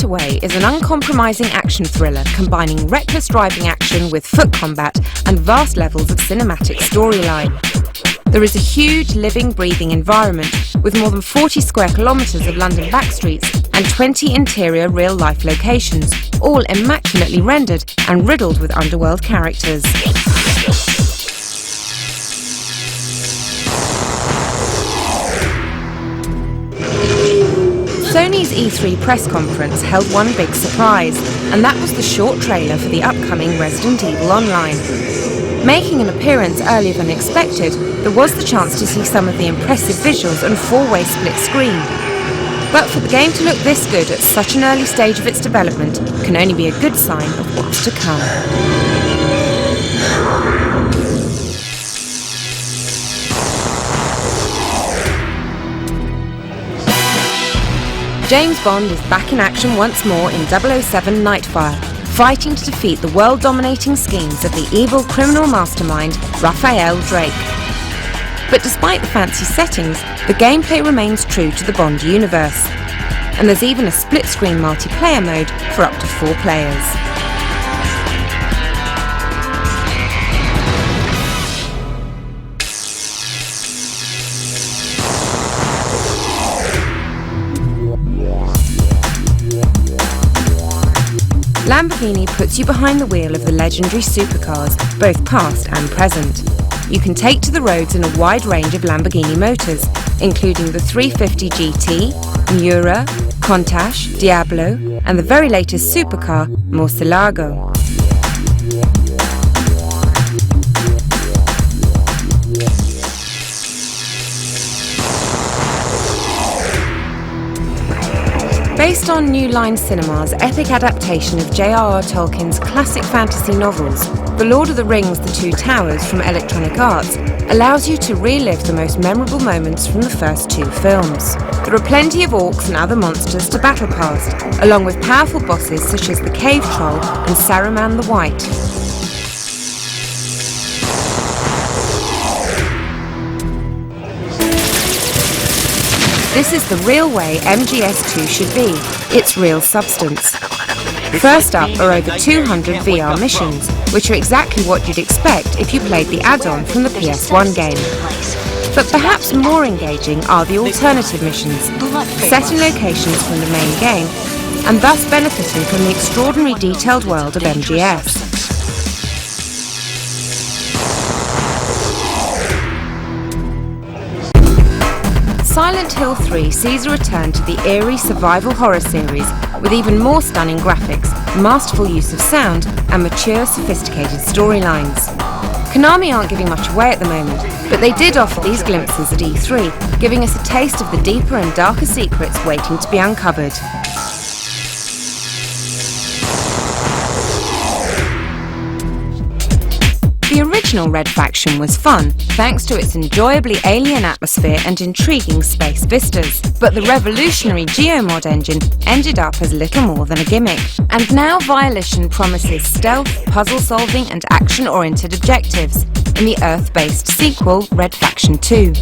Getaway is an uncompromising action thriller combining reckless driving action with foot combat and vast levels of cinematic storyline. There is a huge living, breathing environment with more than 40 square kilometres of London backstreets and 20 interior real-life locations, all immaculately rendered and riddled with underworld characters. Sony's E3 press conference held one big surprise, and that was the short trailer for the upcoming Resident Evil Online. Making an appearance earlier than expected, there was the chance to see some of the impressive visuals and four-way split screen. But for the game to look this good at such an early stage of its development can only be a good sign of what's to come. James Bond is back in action once more in 007 Nightfire, fighting to defeat the world-dominating schemes of the evil criminal mastermind Raphael Drake. But despite the fancy settings, the gameplay remains true to the Bond universe. And there's even a split-screen multiplayer mode for up to 4 players. Lamborghini puts you behind the wheel of the legendary supercars, both past and present. You can take to the roads in a wide range of Lamborghini motors, including the 350 GT, Miura, Countach, Diablo, and the very latest supercar, Murcielago. Based on New Line Cinema's epic adaptation of J.R.R. Tolkien's classic fantasy novels, The Lord of the Rings: The Two Towers from Electronic Arts allows you to relive the most memorable moments from the first 2 films. There are plenty of orcs and other monsters to battle past, along with powerful bosses such as the Cave Troll and Saruman the White. This is the real way MGS2 should be, its real substance. First up are over 200 VR missions, which are exactly what you'd expect if you played the add-on from the PS1 game. But perhaps more engaging are the alternative missions, set in locations from the main game, and thus benefiting from the extraordinary detailed world of MGS. Silent Hill 3 sees a return to the eerie survival horror series with even more stunning graphics, masterful use of sound, and mature, sophisticated storylines. Konami aren't giving much away at the moment, but they did offer these glimpses at E3, giving us a taste of the deeper and darker secrets waiting to be uncovered. The original Red Faction was fun, thanks to its enjoyably alien atmosphere and intriguing space vistas. But the revolutionary Geomod engine ended up as little more than a gimmick. And now Violition promises stealth, puzzle solving and action-oriented objectives in the Earth-based sequel, Red Faction 2.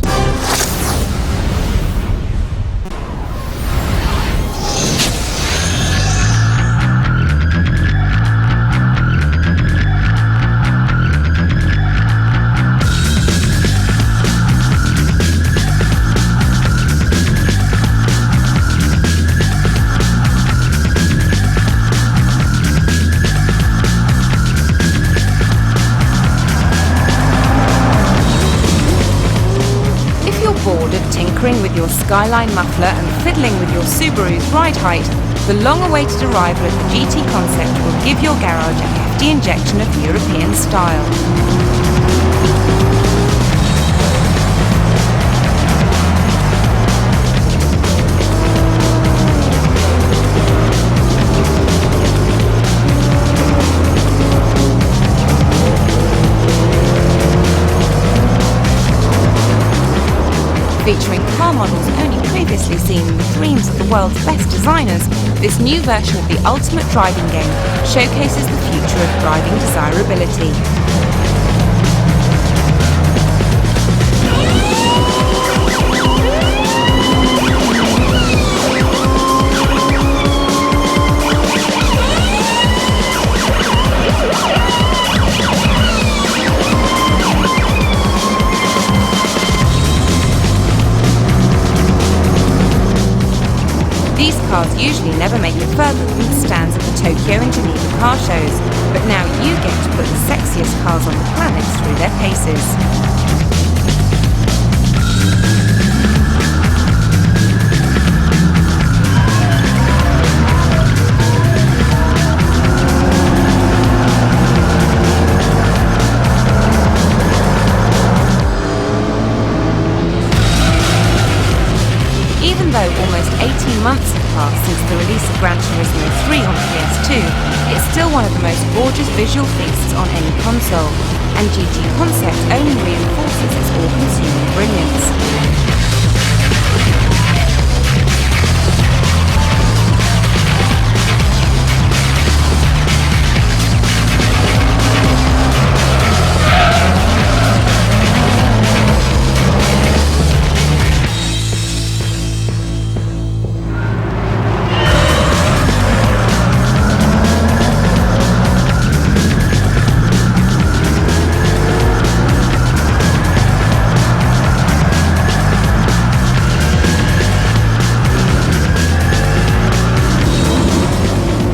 Bored of tinkering with your Skyline muffler and fiddling with your Subaru's ride height, the long-awaited arrival of the GT concept will give your garage a hefty injection of European style. Featuring car models only previously seen in the dreams of the world's best designers, this new version of the ultimate driving game showcases the future of driving desirability. These cars usually never make it further than the stands at the Tokyo and Geneva car shows, but now you get to put the sexiest cars on the planet through their paces. Even though almost 18 months have passed since the release of Gran Turismo 3 on PS2, it's still one of the most gorgeous visual feasts on any console, and GT Concept only reinforces its all-consuming brilliance.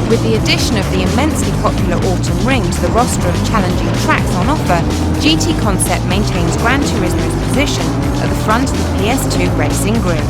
With the addition of the immensely popular Autumn Ring to the roster of challenging tracks on offer, GT Concept maintains Gran Turismo's position at the front of the PS2 racing grid.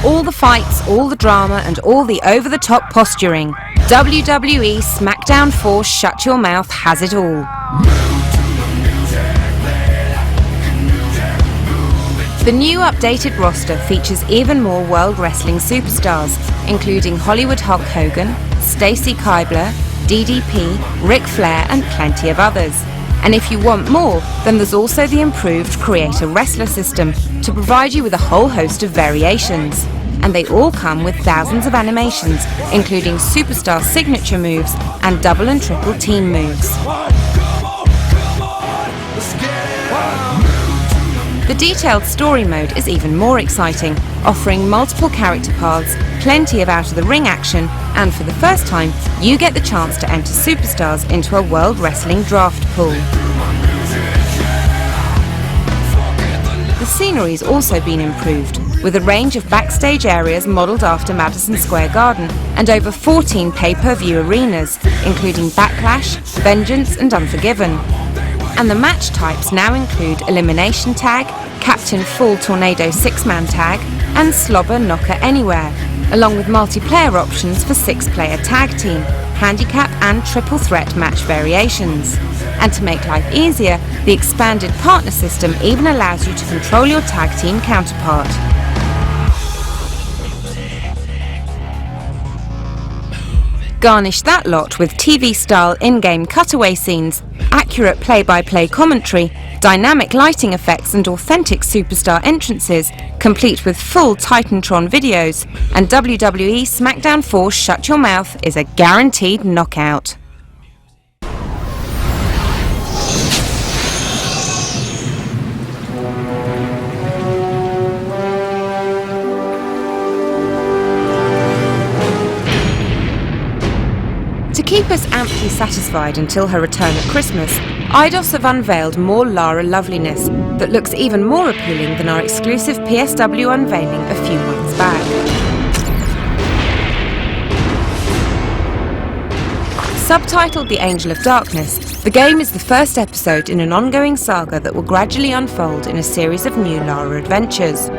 All the fights, all the drama, and all the over-the-top posturing. WWE SmackDown 4 Shut Your Mouth has it all. The new updated roster features even more World Wrestling superstars, including Hollywood Hulk Hogan, Stacy Keibler, DDP, Ric Flair, and plenty of others. And if you want more, then there's also the improved Create a Wrestler system to provide you with a whole host of variations. And they all come with thousands of animations, including superstar signature moves and double and triple team moves. The detailed story mode is even more exciting, offering multiple character paths, plenty of out-of-the-ring action, and for the first time, you get the chance to enter superstars into a World Wrestling draft pool. The scenery's also been improved, with a range of backstage areas modelled after Madison Square Garden and over 14 pay-per-view arenas, including Backlash, Vengeance and Unforgiven. And the match types now include Elimination Tag, Captain Full Tornado 6-man Tag, and Slobber Knocker Anywhere, along with multiplayer options for 6-player tag team, handicap and triple threat match variations. And to make life easier, the expanded partner system even allows you to control your tag team counterpart. Garnish that lot with TV-style in-game cutaway scenes, accurate play-by-play commentary, dynamic lighting effects and authentic superstar entrances, complete with full Titantron videos, and WWE SmackDown 4 Shut Your Mouth is a guaranteed knockout. To keep us amply satisfied until her return at Christmas, Eidos have unveiled more Lara loveliness that looks even more appealing than our exclusive PSW unveiling a few months back. Subtitled The Angel of Darkness, the game is the first episode in an ongoing saga that will gradually unfold in a series of new Lara adventures.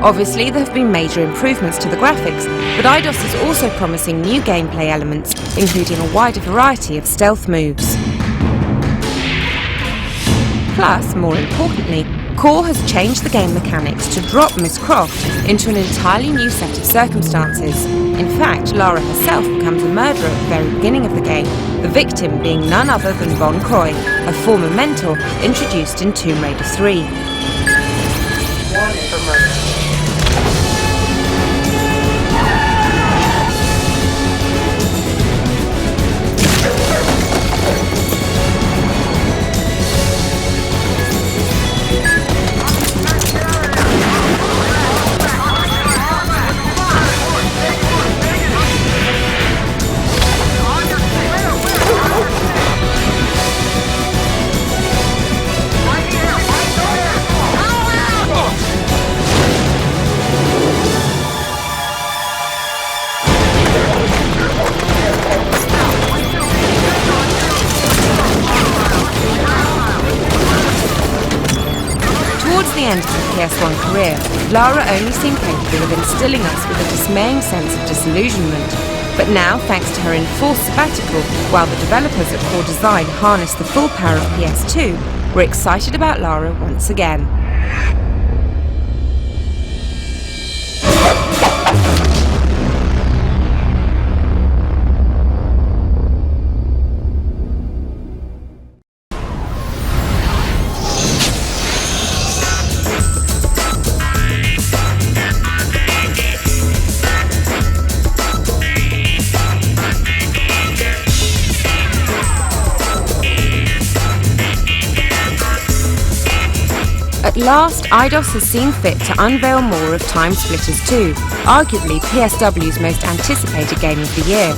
Obviously, there have been major improvements to the graphics, but Eidos is also promising new gameplay elements, including a wider variety of stealth moves. Plus, more importantly, Core has changed the game mechanics to drop Miss Croft into an entirely new set of circumstances. In fact, Lara herself becomes a murderer at the very beginning of the game, the victim being none other than Von Croy, a former mentor introduced in Tomb Raider 3. Towards the end of her PS1 career, Lara only seemed capable of instilling us with a dismaying sense of disillusionment. But now, thanks to her enforced sabbatical, while the developers at Core Design harness the full power of PS2, we're excited about Lara once again. At last, Eidos has seen fit to unveil more of Time Splitters 2, arguably PSW's most anticipated game of the year.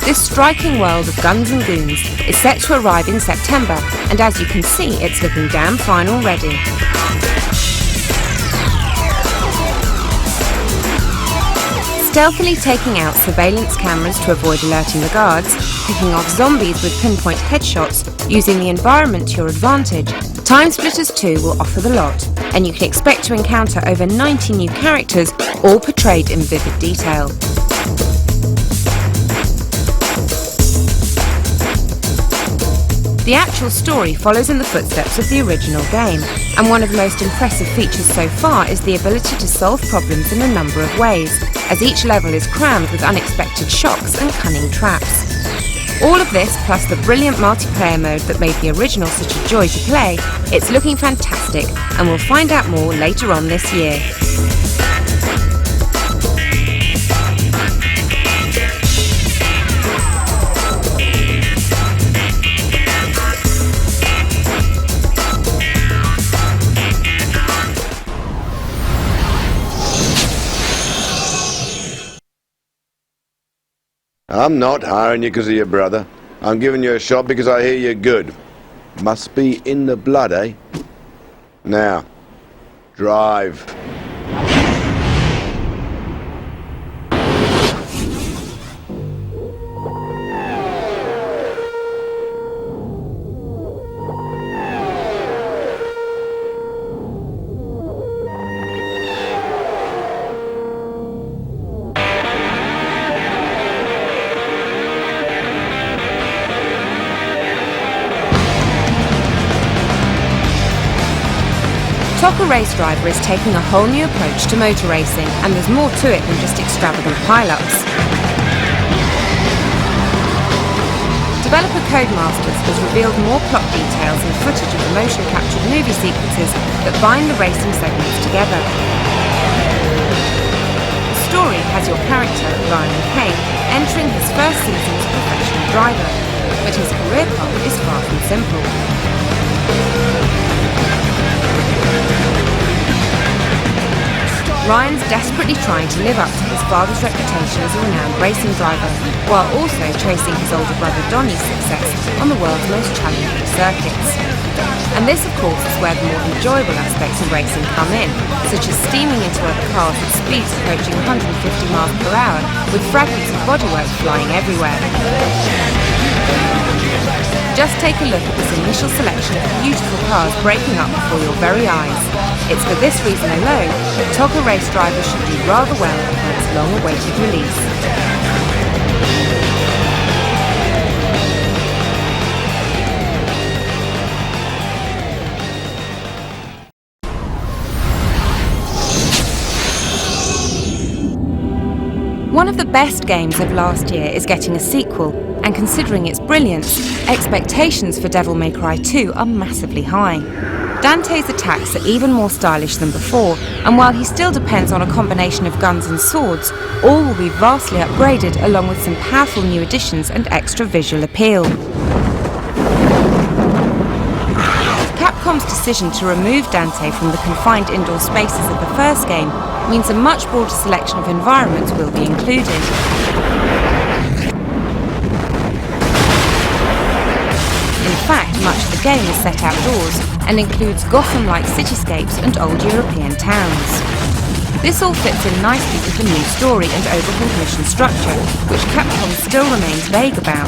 This striking world of guns and goons is set to arrive in September, and as you can see, it's looking damn fine already. Stealthily taking out surveillance cameras to avoid alerting the guards, picking off zombies with pinpoint headshots, using the environment to your advantage, Time Splitters 2 will offer the lot, and you can expect to encounter over 90 new characters, all portrayed in vivid detail. The actual story follows in the footsteps of the original game, and one of the most impressive features so far is the ability to solve problems in a number of ways, as each level is crammed with unexpected shocks and cunning traps. All of this, plus the brilliant multiplayer mode that made the original such a joy to play, it's looking fantastic, and we'll find out more later on this year. I'm not hiring you because of your brother. I'm giving you a shot because I hear you're good. Must be in the blood, eh? Now, drive. Soccer Race Driver is taking a whole new approach to motor racing, and there's more to it than just extravagant pile-ups. Developer Codemasters has revealed more plot details and footage of the motion-captured movie sequences that bind the racing segments together. The story has your character, Ryan Kane, entering his first season as a professional driver, but his career path is far from simple. Ryan's desperately trying to live up to his father's reputation as a renowned racing driver, while also chasing his older brother Donnie's success on the world's most challenging circuits. And this, of course, is where the more enjoyable aspects of racing come in, such as steaming into other cars at speeds approaching 150 miles per hour, with fragments of bodywork flying everywhere. Just take a look at this initial selection of beautiful cars breaking up before your very eyes. It's for this reason alone that Toggle Race Driver should do rather well for its long-awaited release. One of the best games of last year is getting a sequel, and considering its brilliance, expectations for Devil May Cry 2 are massively high. Dante's attacks are even more stylish than before, and while he still depends on a combination of guns and swords, all will be vastly upgraded along with some powerful new additions and extra visual appeal. Capcom's decision to remove Dante from the confined indoor spaces of the first game means a much broader selection of environments will be included. In fact, much of the game is set outdoors and includes Gotham-like cityscapes and old European towns. This all fits in nicely with the new story and overhauled mission structure, which Capcom still remains vague about.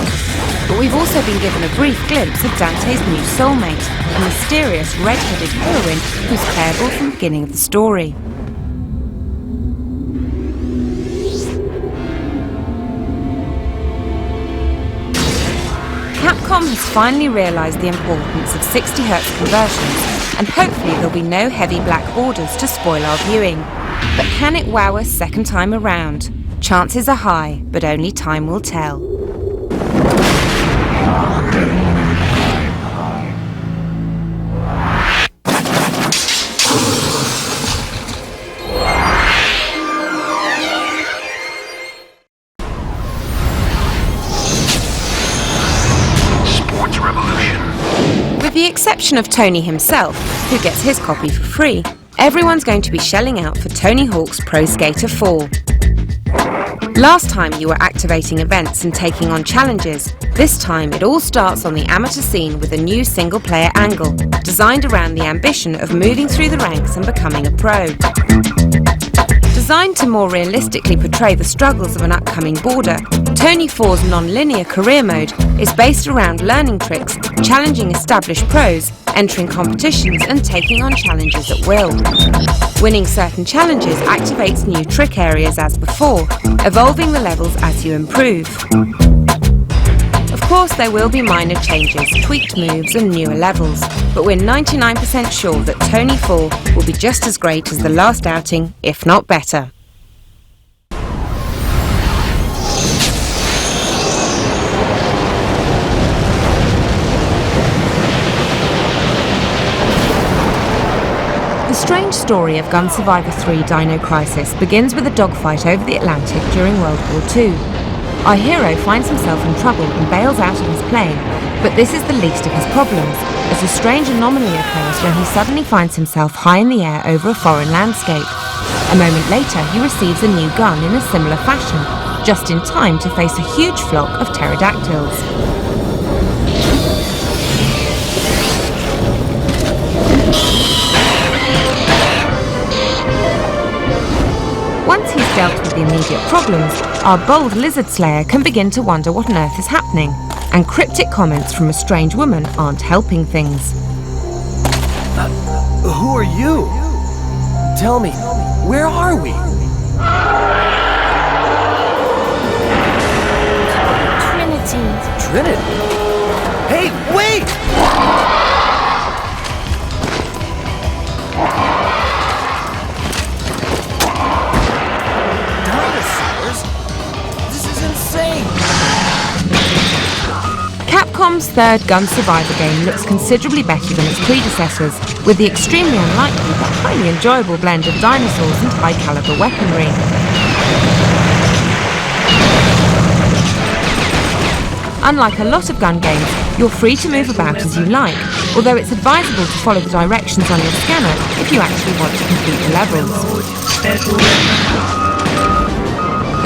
But we've also been given a brief glimpse of Dante's new soulmate, a mysterious red-headed heroine who's playable from the beginning of the story. Capcom has finally realised the importance of 60Hz conversions, and hopefully there'll be no heavy black borders to spoil our viewing. But can it wow us second time around? Chances are high, but only time will tell. With the exception of Tony himself, who gets his copy for free, everyone's going to be shelling out for Tony Hawk's Pro Skater 4. Last time you were activating events and taking on challenges. This time it all starts on the amateur scene with a new single-player angle, designed around the ambition of moving through the ranks and becoming a pro. Designed to more realistically portray the struggles of an upcoming boarder, Tony 4's non-linear career mode is based around learning tricks, challenging established pros, entering competitions and taking on challenges at will. Winning certain challenges activates new trick areas as before, evolving the levels as you improve. Of course, there will be minor changes, tweaked moves and newer levels, but we're 99% sure that Tony 4 will be just as great as the last outing, if not better. The strange story of Gun Survivor 3 Dino Crisis begins with a dogfight over the Atlantic during World War II. Our hero finds himself in trouble and bails out of his plane, but this is the least of his problems, as a strange anomaly occurs when he suddenly finds himself high in the air over a foreign landscape. A moment later, he receives a new gun in a similar fashion, just in time to face a huge flock of pterodactyls. Once he's dealt with the immediate problems, our bold lizard slayer can begin to wonder what on earth is happening, and cryptic comments from a strange woman aren't helping things. Who are you? Tell me, where are we? Trinity? Hey, wait! Capcom's third gun survivor game looks considerably better than its predecessors, with the extremely unlikely but highly enjoyable blend of dinosaurs and high-caliber weaponry. Unlike a lot of gun games, you're free to move about as you like, although it's advisable to follow the directions on your scanner if you actually want to complete the levels.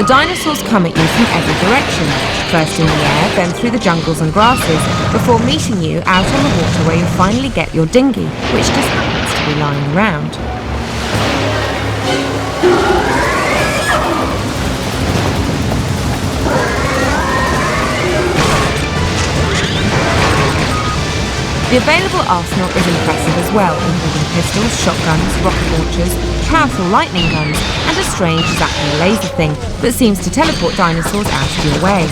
The dinosaurs come at you from every direction, first in the air, then through the jungles and grasses, before meeting you out on the water where you'll finally get your dinghy, which just happens to be lying around. The available arsenal is impressive as well, including pistols, shotguns, rocket launchers, powerful lightning guns, and a strange zapping laser thing that seems to teleport dinosaurs out of your way.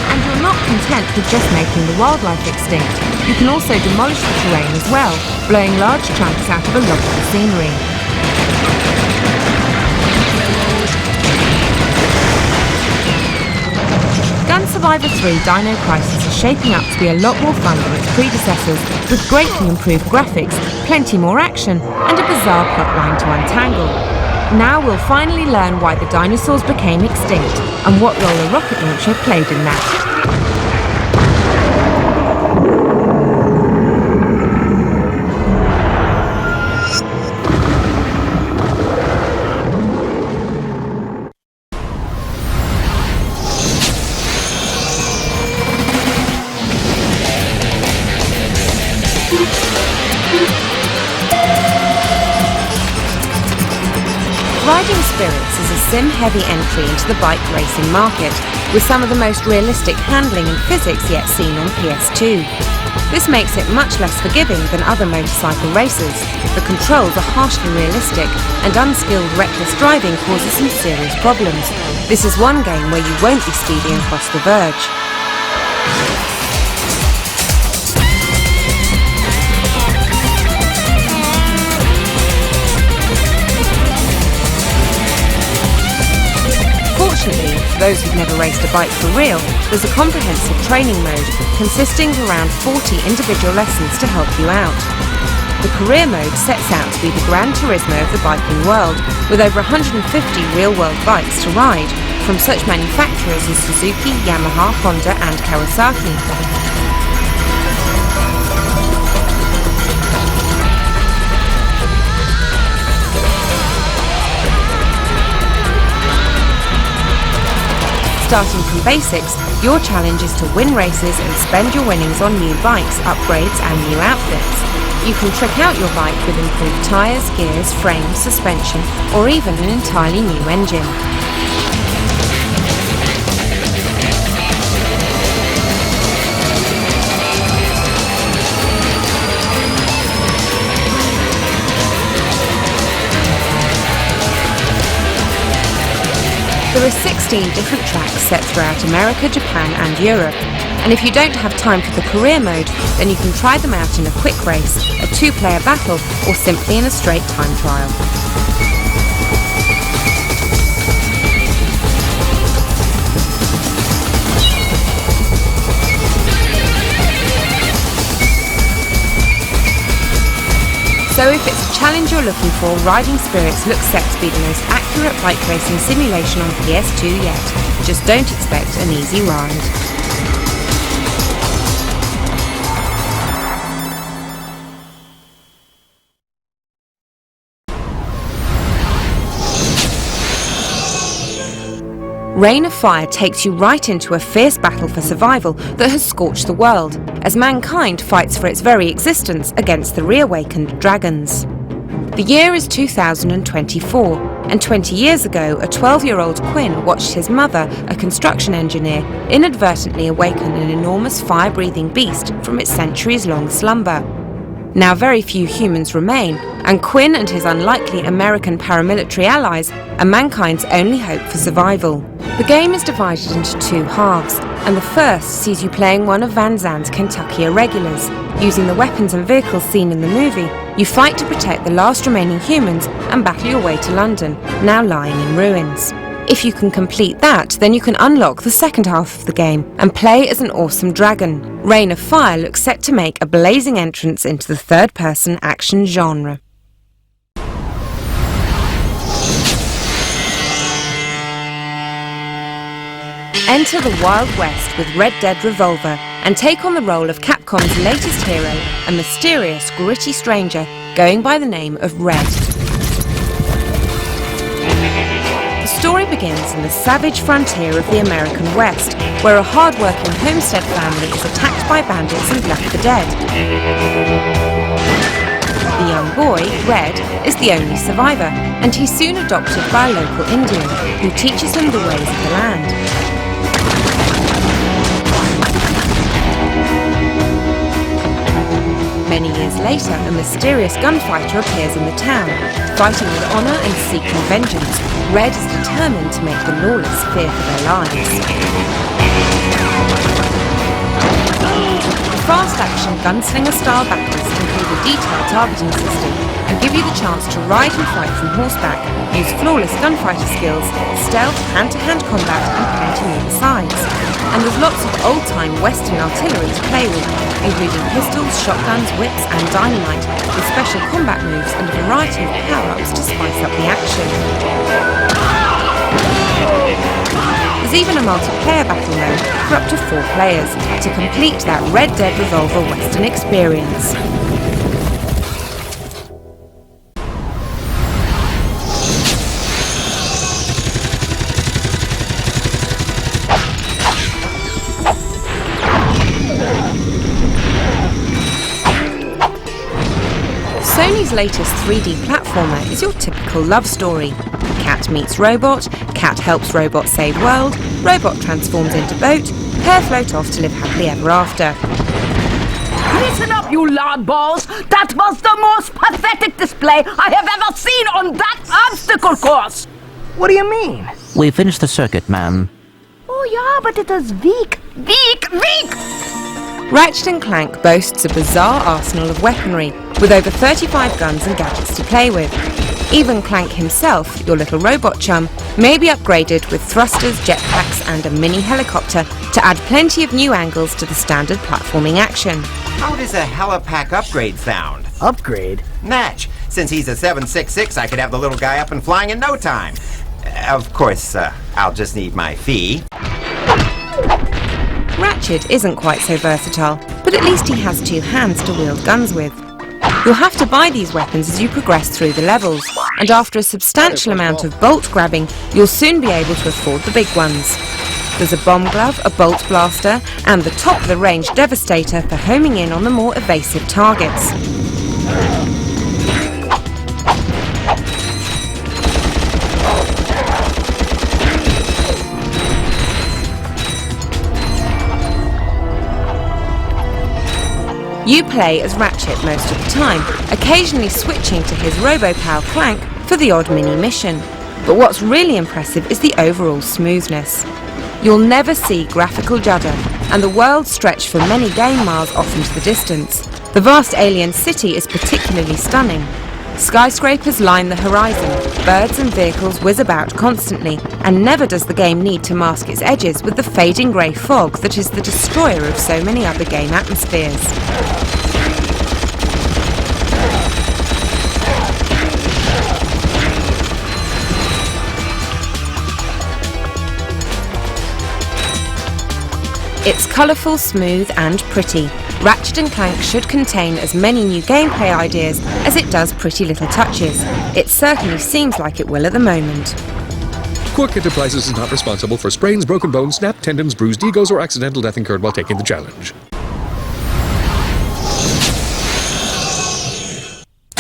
And you're not content with just making the wildlife extinct. You can also demolish the terrain as well, blowing large chunks out of a lot of the scenery. Gun Survivor 3 Dino Crisis is shaping up to be a lot more fun than its predecessors, with greatly improved graphics, plenty more action, and a bizarre plotline to untangle. Now we'll finally learn why the dinosaurs became extinct, and what role a rocket launcher played in that. Riding Spirits is a sim-heavy entry into the bike racing market, with some of the most realistic handling and physics yet seen on PS2. This makes it much less forgiving than other motorcycle races. The controls are harshly realistic, and unskilled, reckless driving causes some serious problems. This is one game where you won't be speeding across the verge. Fortunately, for those who've never raced a bike for real, there's a comprehensive training mode consisting of around 40 individual lessons to help you out. The career mode sets out to be the Gran Turismo of the biking world, with over 150 real-world bikes to ride, from such manufacturers as Suzuki, Yamaha, Honda and Kawasaki. Starting from basics, your challenge is to win races and spend your winnings on new bikes, upgrades and new outfits. You can trick out your bike with improved tyres, gears, frames, suspension, or even an entirely new engine. There are 16 different tracks set throughout America, Japan and Europe, and if you don't have time for the career mode, then you can try them out in a quick race, a 2-player battle, or simply in a straight time trial. So if it's a challenge you're looking for, Riding Spirits looks set to be the most accurate bike racing simulation on PS2 yet. Just don't expect an easy ride. Rain of Fire takes you right into a fierce battle for survival that has scorched the world, as mankind fights for its very existence against the reawakened dragons. The year is 2024, and 20 years ago, a 12-year-old Quinn watched his mother, a construction engineer, inadvertently awaken an enormous fire-breathing beast from its centuries-long slumber. Now very few humans remain, and Quinn and his unlikely American paramilitary allies are mankind's only hope for survival. The game is divided into 2 halves, and the first sees you playing one of Van Zandt's Kentucky irregulars, using the weapons and vehicles seen in the movie, You fight to protect the last remaining humans and battle your way to London, now lying in ruins. If you can complete that, then you can unlock the second half of the game and play as an awesome dragon. Reign of Fire looks set to make a blazing entrance into the third-person action genre. Enter the Wild West with Red Dead Revolver and take on the role of Capcom's latest hero, a mysterious, gritty stranger going by the name of Red. The story begins in the savage frontier of the American West, where a hard-working homestead family is attacked by bandits and left for dead. The young boy, Red, is the only survivor, and he's soon adopted by a local Indian, who teaches him the ways of the land. Many years later, a mysterious gunfighter appears in the town. Fighting with honor and seeking vengeance, Red is determined to make the lawless fear for their lives. The fast-action gunslinger-style battles include a detailed targeting system and give you the chance to ride and fight from horseback, use flawless gunfighter skills, stealth, hand-to-hand combat, and plenty more besides. And there's lots of old-time Western artillery to play with, including pistols, shotguns, whips, and dynamite, with special combat moves and a variety of power-ups to spice up the action. There's even a multiplayer battle mode for up to 4 players to complete that Red Dead Revolver Western experience. Sony's latest 3D platformer is your typical love story. Cat meets robot, cat helps robot save world, robot transforms into boat, pair float off to live happily ever after. Listen up, you loudballs! That was the most pathetic display I have ever seen on that obstacle course! What do you mean? We finished the circuit, ma'am. Oh yeah, but it was weak. Ratchet & Clank boasts a bizarre arsenal of weaponry, with over 35 guns and gadgets to play with. Even Clank himself, your little robot chum, may be upgraded with thrusters, jetpacks and a mini helicopter to add plenty of new angles to the standard platforming action. How does a helipack upgrade sound? Upgrade? Natch, since he's a 766, I could have the little guy up and flying in no time. Of course, I'll just need my fee. Ratchet isn't quite so versatile, but at least he has 2 hands to wield guns with. You'll have to buy these weapons as you progress through the levels, and after a substantial amount of bolt grabbing, you'll soon be able to afford the big ones. There's a bomb glove, a bolt blaster, and the top-of-the-range Devastator for homing in on the more evasive targets. You play as Ratchet most of the time, occasionally switching to his RoboPal Clank for the odd mini-mission. But what's really impressive is the overall smoothness. You'll never see graphical judder, and the world stretch for many game miles off into the distance. The vast alien city is particularly stunning. Skyscrapers line the horizon, birds and vehicles whiz about constantly, and never does the game need to mask its edges with the fading grey fog that is the destroyer of so many other game atmospheres. It's colourful, smooth and pretty. Ratchet & Clank should contain as many new gameplay ideas as it does pretty little touches. It certainly seems like it will at the moment. Quark Enterprises is not responsible for sprains, broken bones, snapped tendons, bruised egos, or accidental death incurred while taking the challenge.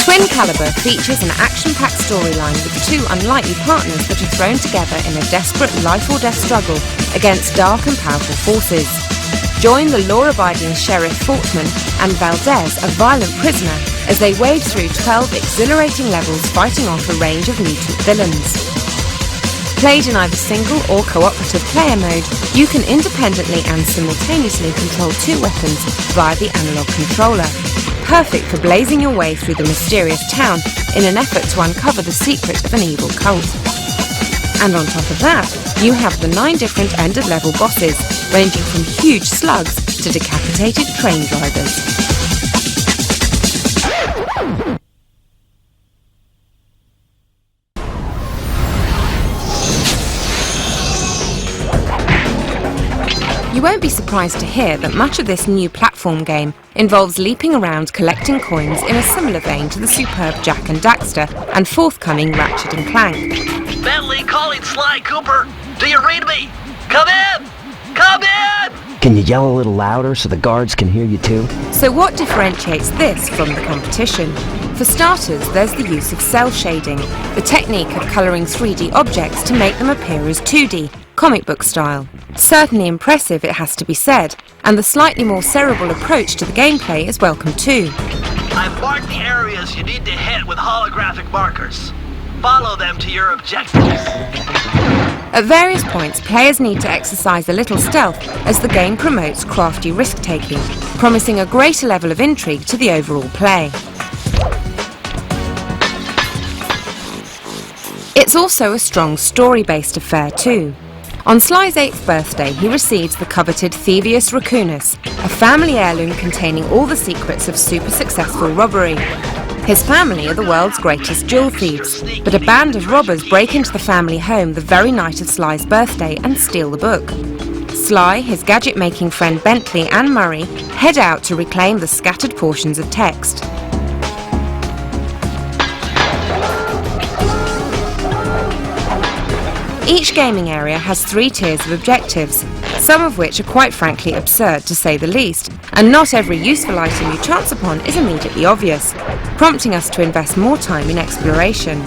Twin Caliber features an action-packed storyline with 2 unlikely partners that are thrown together in a desperate life-or-death struggle against dark and powerful forces. Join the law-abiding Sheriff Fortman and Valdez, a violent prisoner, as they wade through 12 exhilarating levels fighting off a range of mutant villains. Played in either single or cooperative player mode, you can independently and simultaneously control 2 weapons via the analog controller. perfect for blazing your way through the mysterious town in an effort to uncover the secret of an evil cult. And on top of that, you have the 9 different end-of-level bosses, ranging from huge slugs to decapitated train drivers. You won't be surprised to hear that much of this new platform game involves leaping around collecting coins in a similar vein to the superb Jak and Daxter and forthcoming Ratchet and Clank. Bentley calling Sly Cooper. Do you read me? Come in! Come in! Can you yell a little louder so the guards can hear you too? So what differentiates this from the competition? For starters, there's the use of cell shading, the technique of colouring 3D objects to make them appear as 2D, comic book style. Certainly impressive, it has to be said, and the slightly more cerebral approach to the gameplay is welcome too. I've marked the areas you need to hit with holographic markers. Follow them to your objectives. At various points, players need to exercise a little stealth as the game promotes crafty risk-taking, promising a greater level of intrigue to the overall play. It's also a strong story-based affair too. On Sly's 8th birthday, he receives the coveted Thievius Raccoonus, a family heirloom containing all the secrets of super successful robbery. His family are the world's greatest jewel thieves, but a band of robbers break into the family home the very night of Sly's birthday and steal the book. Sly, his gadget-making friend Bentley and Murray head out to reclaim the scattered portions of text. Each gaming area has 3 tiers of objectives, some of which are quite frankly absurd to say the least, and not every useful item you chance upon is immediately obvious, prompting us to invest more time in exploration.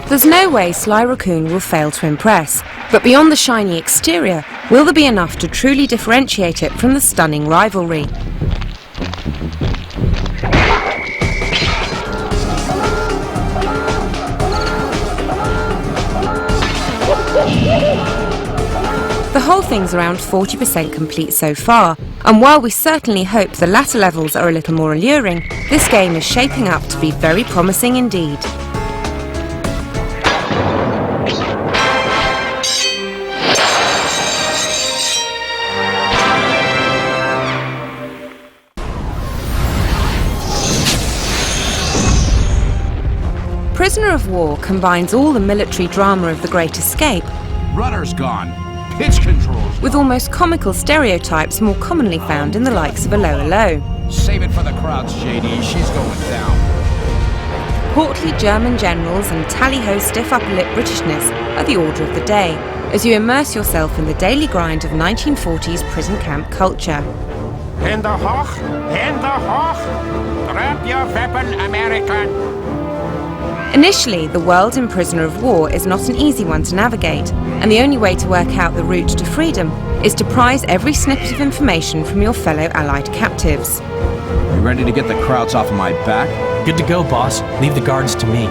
There's no way Sly Raccoon will fail to impress, but beyond the shiny exterior, will there be enough to truly differentiate it from the stunning rivalry? The whole thing's around 40% complete so far, and while we certainly hope the latter levels are a little more alluring, this game is shaping up to be very promising indeed. Prisoner of War combines all the military drama of The Great Escape Rudder's gone. Pitch controls with almost comical stereotypes more commonly found in the likes of Allo Allo. Save it for the crowds, JD. She's going down. Portly German generals and tally-ho stiff upper-lip Britishness are the order of the day, as you immerse yourself in the daily grind of 1940s prison camp culture. Hände hoch! Hände hoch! Drop your weapon, American! Initially, the world in Prisoner of War is not an easy one to navigate, and the only way to work out the route to freedom is to prize every snippet of information from your fellow Allied captives. You ready to get the Krauts off of my back? Good to go, boss. Leave the guards to me.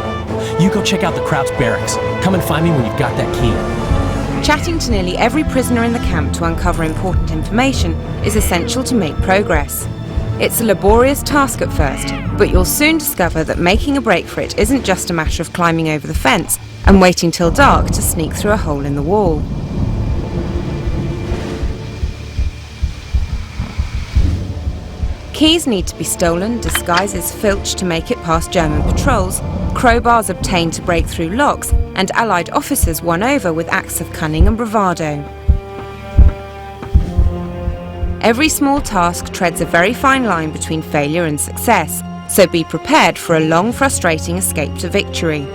You go check out the Krauts barracks. Come and find me when you've got that key. Chatting to nearly every prisoner in the camp to uncover important information is essential to make progress. It's a laborious task at first, but you'll soon discover that making a break for it isn't just a matter of climbing over the fence and waiting till dark to sneak through a hole in the wall. Keys need to be stolen, disguises filched to make it past German patrols, crowbars obtained to break through locks, and Allied officers won over with acts of cunning and bravado. Every small task treads a very fine line between failure and success, so be prepared for a long, frustrating escape to victory.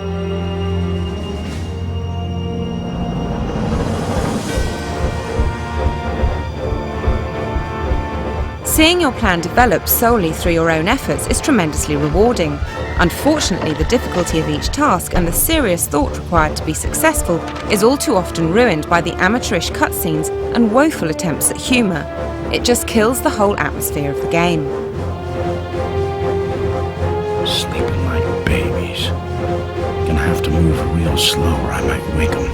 Seeing your plan develop solely through your own efforts is tremendously rewarding. Unfortunately, the difficulty of each task and the serious thought required to be successful is all too often ruined by the amateurish cutscenes and woeful attempts at humour. It just kills the whole atmosphere of the game. Sleeping like babies. Gonna have to move real slow or I might wake them.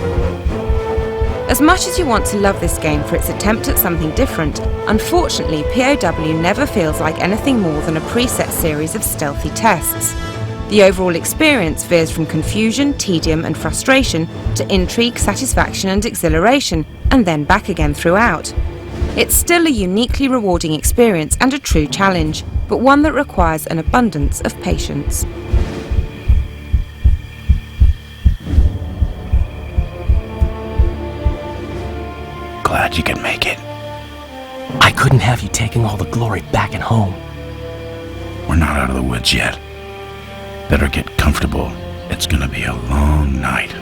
As much as you want to love this game for its attempt at something different, unfortunately POW never feels like anything more than a preset series of stealthy tests. The overall experience veers from confusion, tedium and frustration to intrigue, satisfaction and exhilaration, and then back again throughout. It's still a uniquely rewarding experience and a true challenge, but one that requires an abundance of patience. Glad you can make it. I couldn't have you taking all the glory back at home. We're not out of the woods yet. Better get comfortable. It's gonna be a long night.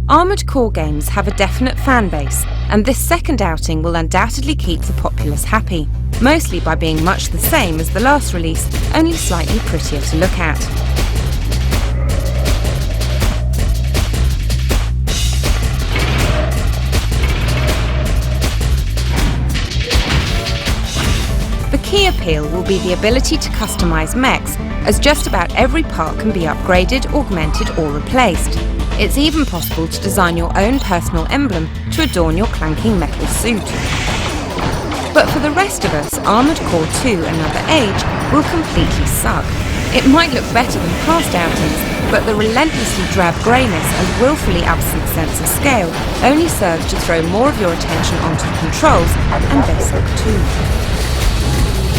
Armoured Core games have a definite fan base, and this second outing will undoubtedly keep the populace happy, mostly by being much the same as the last release, only slightly prettier to look at. The key appeal will be the ability to customise mechs, as just about every part can be upgraded, augmented or replaced. It's even possible to design your own personal emblem to adorn your clanking metal suit. But for the rest of us, Armoured Core 2 Another Age will completely suck. It might look better than past outings, but the relentlessly drab greyness and willfully absent sense of scale only serves to throw more of your attention onto the controls, and they suck too.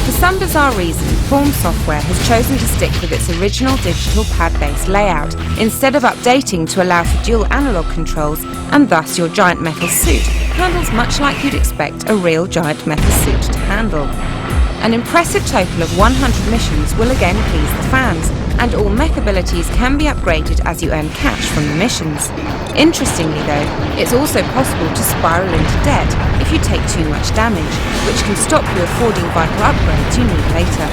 For some bizarre reason, Form Software has chosen to stick with its original digital pad-based layout, instead of updating to allow for dual analog controls, and thus your giant metal suit handles much like you'd expect a real giant metal suit to handle. An impressive total of 100 missions will again please the fans, and all mech abilities can be upgraded as you earn cash from the missions. Interestingly though, it's also possible to spiral into debt if you take too much damage, which can stop you affording vital upgrades you need later.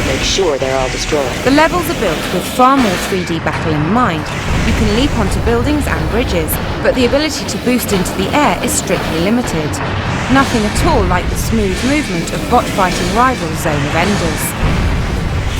Make sure they're all destroyed. The levels are built with far more 3D battle in mind. You can leap onto buildings and bridges, but the ability to boost into the air is strictly limited. Nothing at all like the smooth movement of bot-fighting rival Zone of Enders.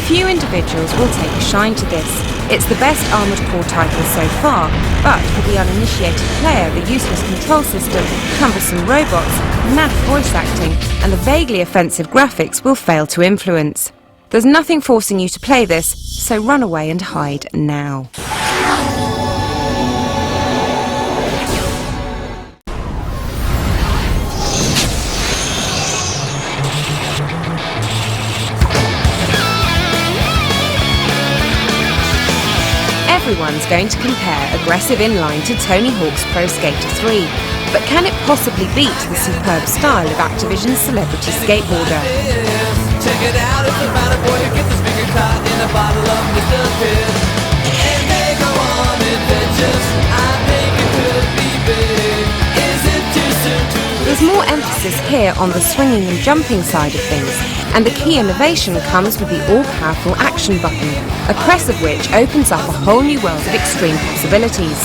Few individuals will take a shine to this. It's the best Armoured Core title so far, but for the uninitiated player, the useless control system, cumbersome robots, naff voice acting, and the vaguely offensive graphics will fail to influence. There's nothing forcing you to play this, so run away and hide now. Everyone's going to compare aggressive inline to Tony Hawk's Pro Skater 3, but can it possibly beat the superb style of Activision's Celebrity Skateboarder? Check it out, it's about a boy who gets his finger caught in a bottle of Mr. Pibb. And they go on adventures, I think it could be big. Is it too soon to... There's more emphasis here on the swinging and jumping side of things, and the key innovation comes with the all-powerful action button, a press of which opens up a whole new world of extreme possibilities.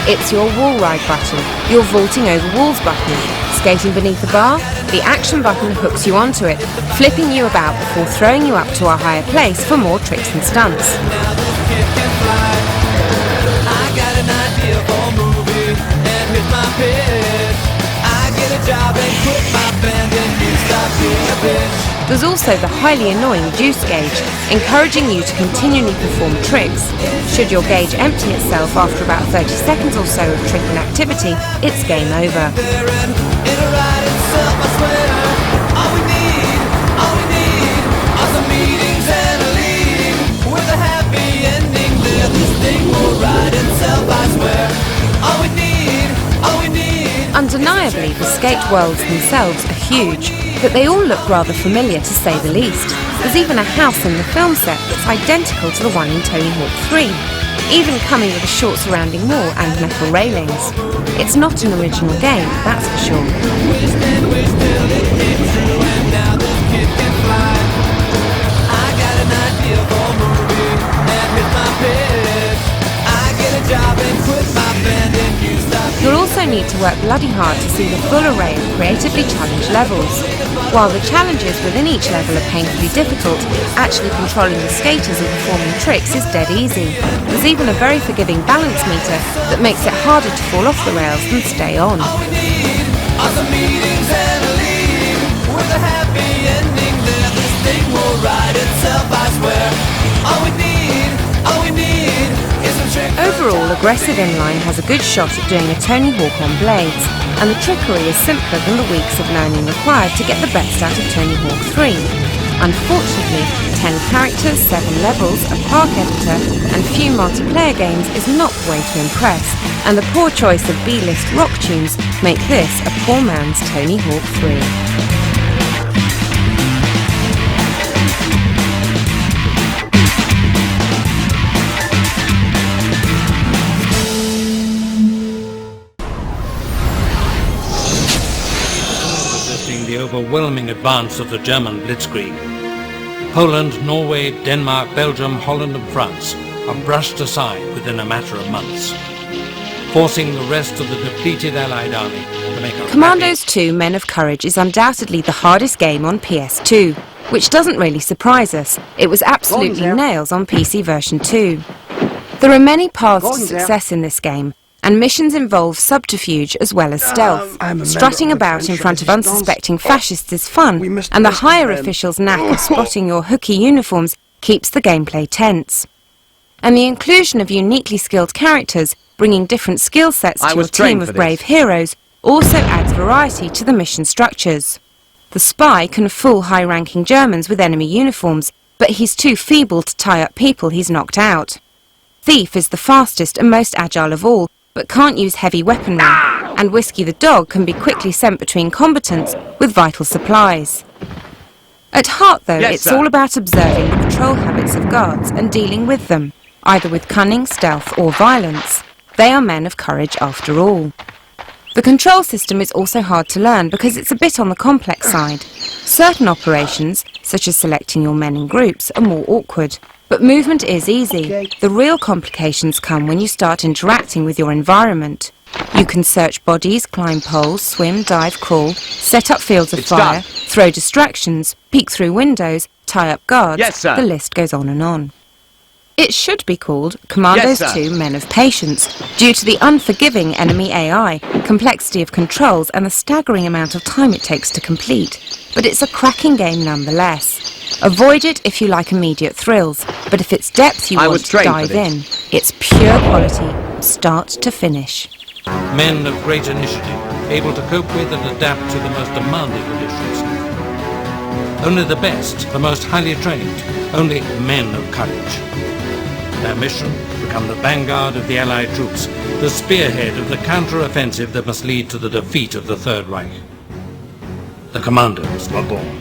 It's your wall ride button, your vaulting over walls button. Skating beneath a bar, the action button hooks you onto it, flipping you about before throwing you up to a higher place for more tricks and stunts. Now this kid can fly. I got an idea for a movie, and here's my pitch. I get a job and quit my band, and you stop being a bitch. There's also the highly annoying juice gauge, encouraging you to continually perform tricks. Should your gauge empty itself after about 30 seconds or so of trick and activity, it's game over. Undeniably, the skate worlds themselves are huge, but they all look rather familiar to say the least. There's even a house in the film set that's identical to the one in Tony Hawk 3. even coming with a short surrounding wall and metal railings. It's not an original game, that's for sure. You'll also need to work bloody hard to see the full array of creatively challenged levels. While the challenges within each level are painfully difficult, actually controlling the skaters and performing tricks is dead easy. There's even a very forgiving balance meter that makes it harder to fall off the rails than stay on. All we need are some meetings and a lead with a happy ending there. This thing will ride itself, I swear. All we need is some trick. Overall, Aggressive Inline has a good shot at doing a Tony Hawk on blades, and the trickery is simpler than the weeks of learning required to get the best out of Tony Hawk 3. Unfortunately, 10 characters, 7 levels, a park editor, and few multiplayer games is not the way to impress, and the poor choice of B-list rock tunes make this a poor man's Tony Hawk 3. The overwhelming advance of the German blitzkrieg. Poland, Norway, Denmark, Belgium, Holland and France are brushed aside within a matter of months, forcing the rest of the depleted Allied army to make a Commandos 2 Men of Courage is undoubtedly the hardest game on PS2, which doesn't really surprise us. It was absolutely nails on PC version 2. There are many paths to success in this game, and missions involve subterfuge as well as stealth. Strutting about in front of unsuspecting fascists is fun, and the higher officials' knack of spotting your hooky uniforms keeps the gameplay tense. And the inclusion of uniquely skilled characters, bringing different skill sets to your team of brave heroes, also adds variety to the mission structures. The spy can fool high-ranking Germans with enemy uniforms, but he's too feeble to tie up people he's knocked out. Thief is the fastest and most agile of all, but can't use heavy weaponry, and Whiskey the dog can be quickly sent between combatants with vital supplies. At heart, though, it's all about observing the patrol habits of guards and dealing with them, either with cunning, stealth or violence. They are men of courage after all. The control system is also hard to learn because it's a bit on the complex side. Certain operations, such as selecting your men in groups, are more awkward. But movement is easy. The real complications come when you start interacting with your environment. You can search bodies, climb poles, swim, dive, crawl, set up fields of fire, throw distractions, peek through windows, tie up guards. The list goes on and on. It should be called Commandos 2 Men of Patience, due to the unforgiving enemy AI, complexity of controls and the staggering amount of time it takes to complete. But it's a cracking game nonetheless. Avoid it if you like immediate thrills, but if it's depth you want to dive in, it's pure quality, start to finish. Men of great initiative, able to cope with and adapt to the most demanding conditions. Only the best, the most highly trained, only men of courage. Their mission, become the vanguard of the Allied troops, the spearhead of the counter-offensive that must lead to the defeat of the Third Reich. The Commandos were born.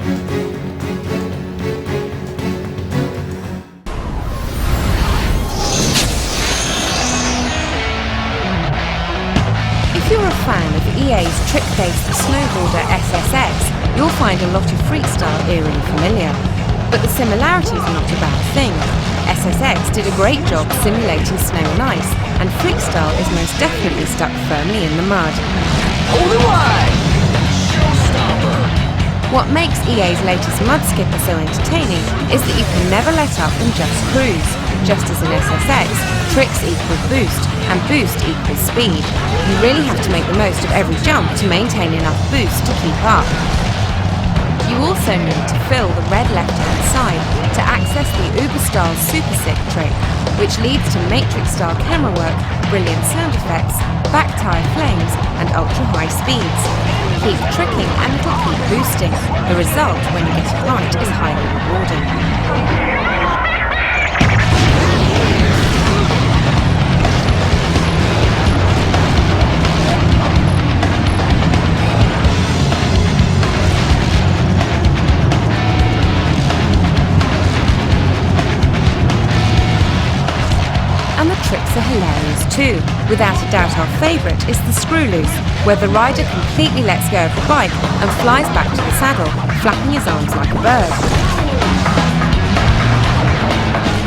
If you're a fan of EA's trick-based snowboarder SSX, you'll find a lot of freestyle eerily familiar. But the similarities are not a bad thing. SSX did a great job simulating snow and ice, and freestyle is most definitely stuck firmly in the mud. Hold the line! Showstopper! What makes EA's latest Mud Skipper so entertaining is that you can never let up and just cruise. Just as in SSX, tricks equal boost, and boost equals speed. You really have to make the most of every jump to maintain enough boost to keep up. You also need to fill the red left-hand side to access the Uber-style Super Sick trick, which leads to Matrix-style camera work, brilliant sound effects, back-tire flames, and ultra-high speeds. Keep tricking and it'll keep boosting. The result, when you get it right, is highly rewarding. too. Without a doubt our favourite is the screw loose, where the rider completely lets go of the bike and flies back to the saddle, flapping his arms like a bird.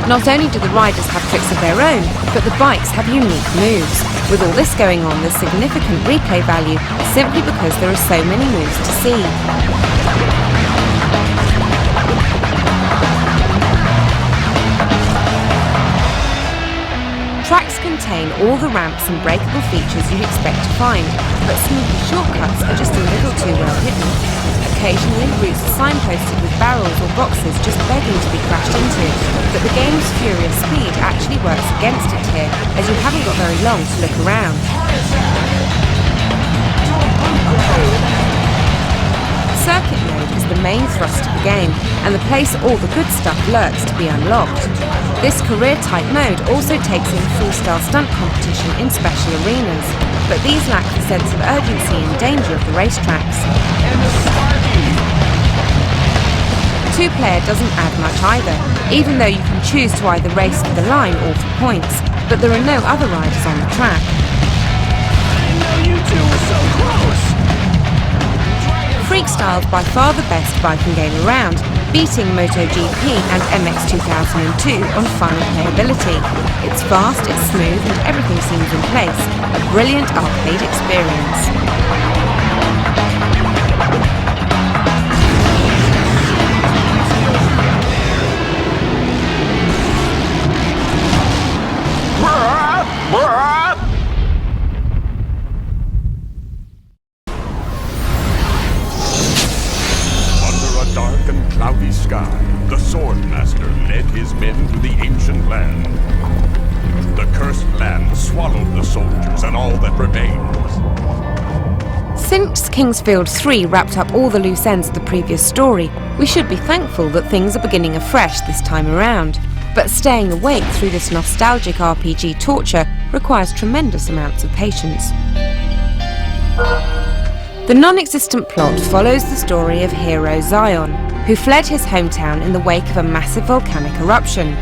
Not only do the riders have tricks of their own, but the bikes have unique moves. With all this going on, there's significant replay value simply because there are so many moves to see. Tracks contain all the ramps and breakable features you'd expect to find, but sneaky shortcuts are just a little too well hidden. Occasionally, routes are signposted with barrels or boxes just begging to be crashed into, but the game's furious speed actually works against it here, as you haven't got very long to look around. Circuit mode is the main thrust of the game, and the place all the good stuff lurks to be unlocked. This career-type mode also takes in freestyle stunt competition in special arenas, but these lack the sense of urgency and danger of the racetracks. Two-player doesn't add much either, even though you can choose to either race for the line or for points, but there are no other riders on the track. I know you two were so close! Freakstyle's by far the best biking game around, beating MotoGP and MX 2002 on fun and playability. It's fast, it's smooth, and everything seems in place. A brilliant arcade experience. Cloudy sky, the Swordmaster led his men to the ancient land. The cursed land swallowed the soldiers and all that remained. Since Kingsfield 3 wrapped up all the loose ends of the previous story, we should be thankful that things are beginning afresh this time around. But staying awake through this nostalgic RPG torture requires tremendous amounts of patience. The non-existent plot follows the story of hero Zion, who fled his hometown in the wake of a massive volcanic eruption.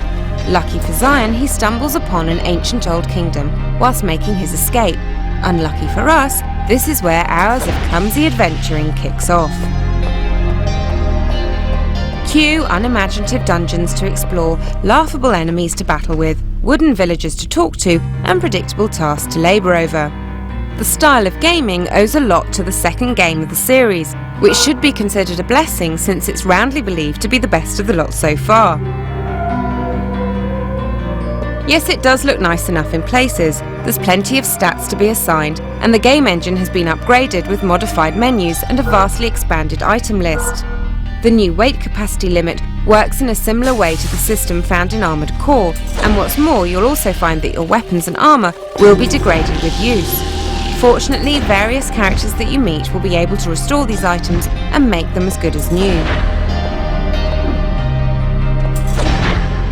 Lucky for Zion, he stumbles upon an ancient old kingdom whilst making his escape. Unlucky for us, this is where hours of clumsy adventuring kicks off. Cue unimaginative dungeons to explore, laughable enemies to battle with, wooden villagers to talk to, and predictable tasks to labour over. The style of gaming owes a lot to the second game of the series, which should be considered a blessing since it's roundly believed to be the best of the lot so far. Yes, it does look nice enough in places, there's plenty of stats to be assigned, and the game engine has been upgraded with modified menus and a vastly expanded item list. The new weight capacity limit works in a similar way to the system found in Armoured Core, and what's more, you'll also find that your weapons and armour will be degraded with use. Fortunately, various characters that you meet will be able to restore these items and make them as good as new.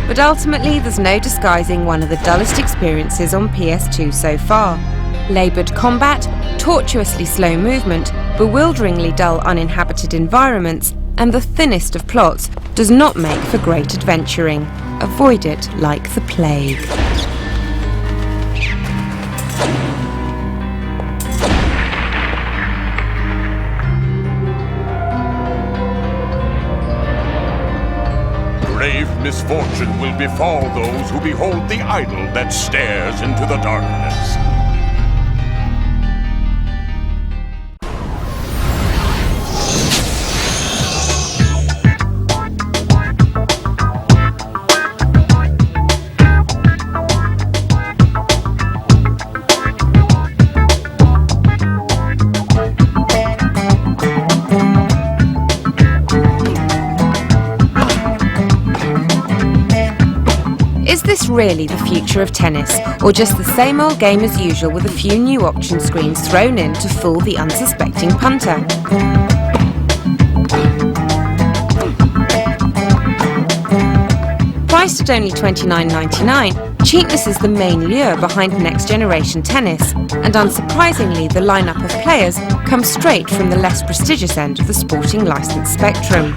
But ultimately, there's no disguising one of the dullest experiences on PS2 so far. Laboured combat, tortuously slow movement, bewilderingly dull uninhabited environments, and the thinnest of plots does not make for great adventuring. Avoid it like the plague. Grave misfortune will befall those who behold the idol that stares into the darkness. Is this really the future of tennis, or just the same old game as usual with a few new option screens thrown in to fool the unsuspecting punter? Priced at only $29.99, cheapness is the main lure behind next-generation tennis, and unsurprisingly the lineup of players comes straight from the less prestigious end of the sporting licence spectrum.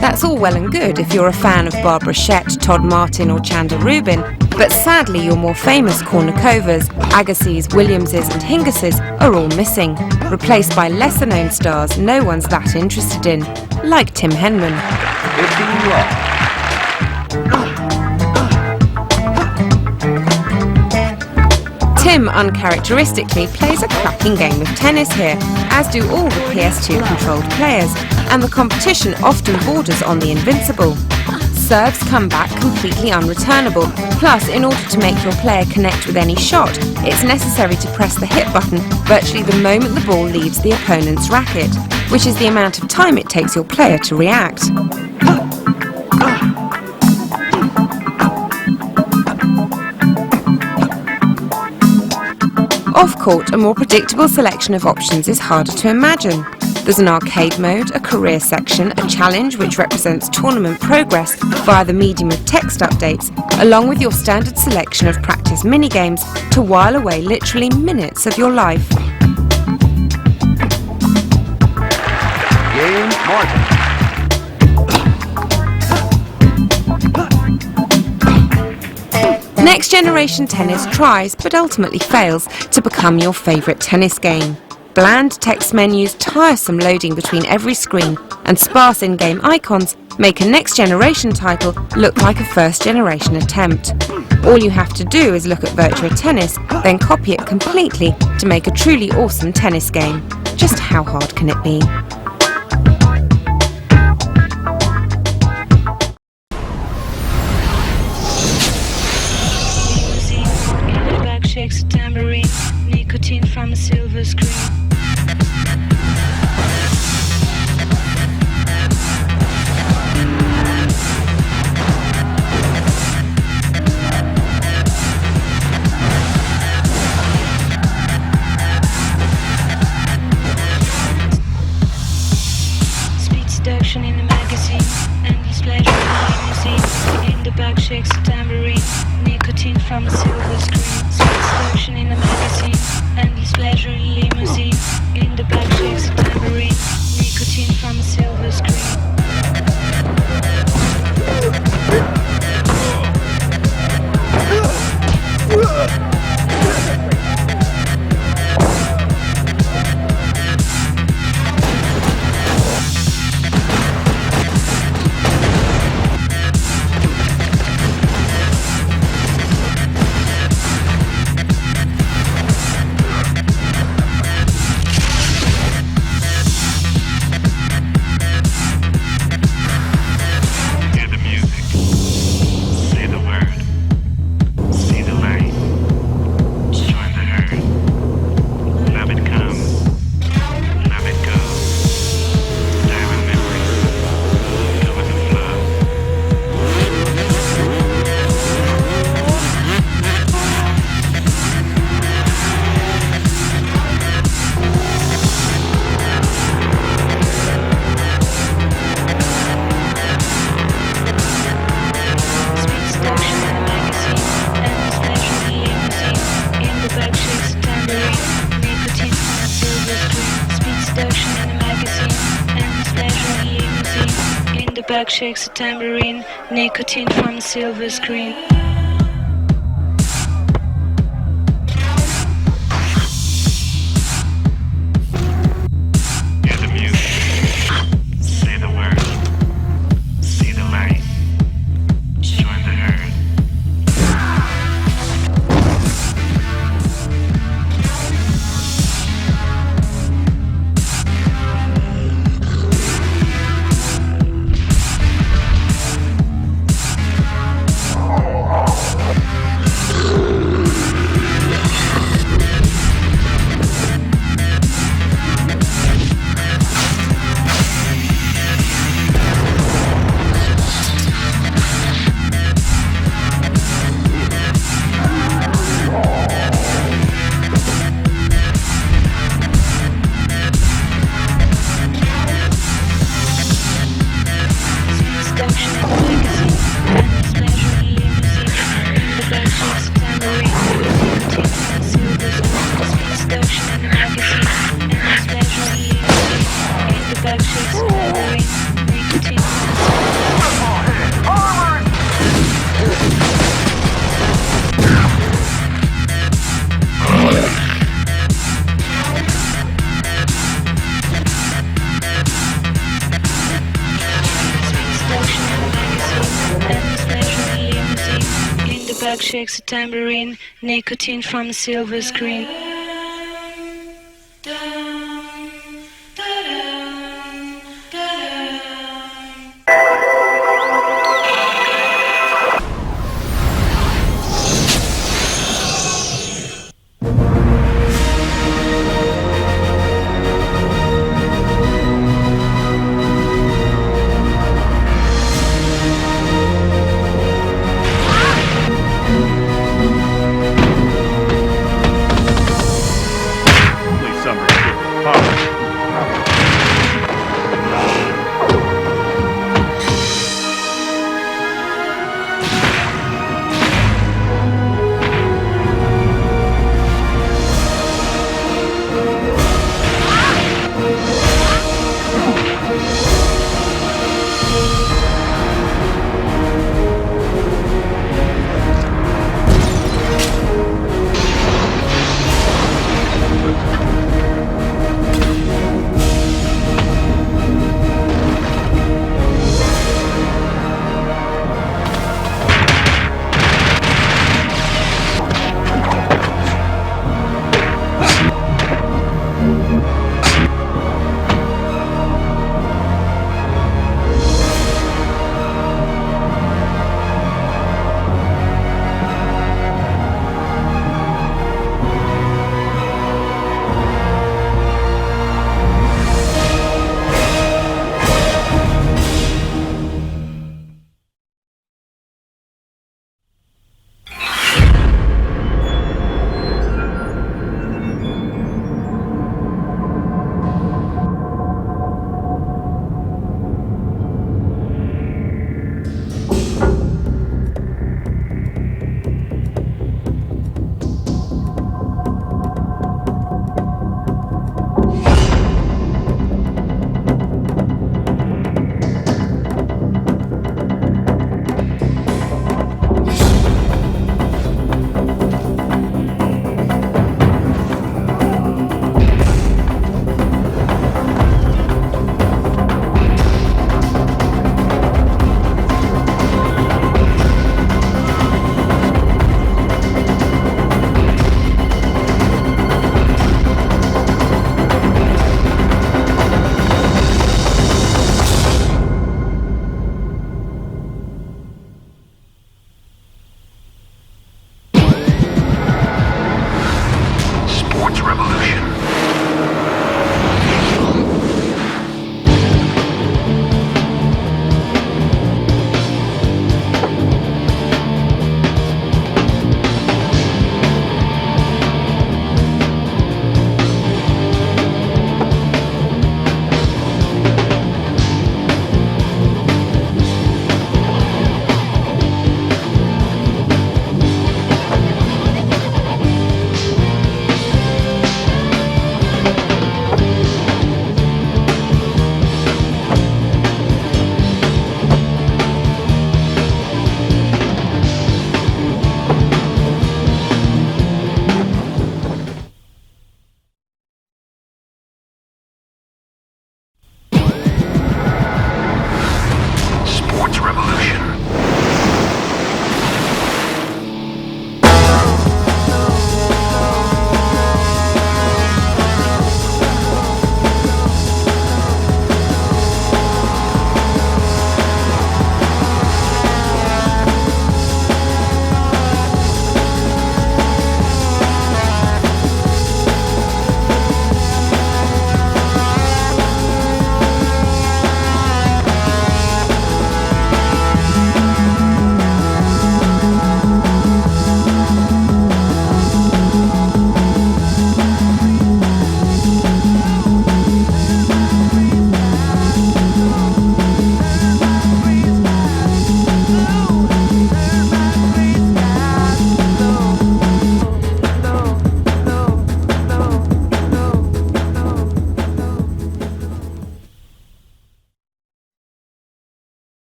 That's all well and good if you're a fan of Barbara Shett, Todd Martin or Chanda Rubin, but sadly your more famous Kornikovas, Agassiz, Williamses and Hingises are all missing, replaced by lesser-known stars no one's that interested in, like Tim Henman. Tim uncharacteristically plays a cracking game of tennis here, as do all the PS2 controlled players, and the competition often borders on the invincible. Serves come back completely unreturnable, plus in order to make your player connect with any shot, it's necessary to press the hit button virtually the moment the ball leaves the opponent's racket, which is the amount of time it takes your player to react. Off-court, a more predictable selection of options is harder to imagine. There's an arcade mode, a career section, a challenge which represents tournament progress via the medium of text updates, along with your standard selection of practice minigames to while away literally minutes of your life. Game Martin. Next Generation Tennis tries, but ultimately fails, to become your favourite tennis game. Bland text menus, tiresome loading between every screen, and sparse in-game icons make a Next Generation title look like a First Generation attempt. All you have to do is look at Virtua Tennis, then copy it completely to make a truly awesome tennis game. Just how hard can it be? Shakes a tambourine, nicotine from a silver screen. Speed seduction in the magazine, and he's pleasure in the limousine. In the back shakes a tambourine, nicotine from a silver screen. Seduction in the magazine, and his pleasure in limousine. In the back shakes a tambourine, nicotine from a silver screen. Back shakes a tambourine, nicotine from the silver screen. Hear the music, say the word, see the light, join the herd. back shakes a tambourine, nicotine from a silver screen.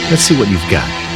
Let's see what you've got.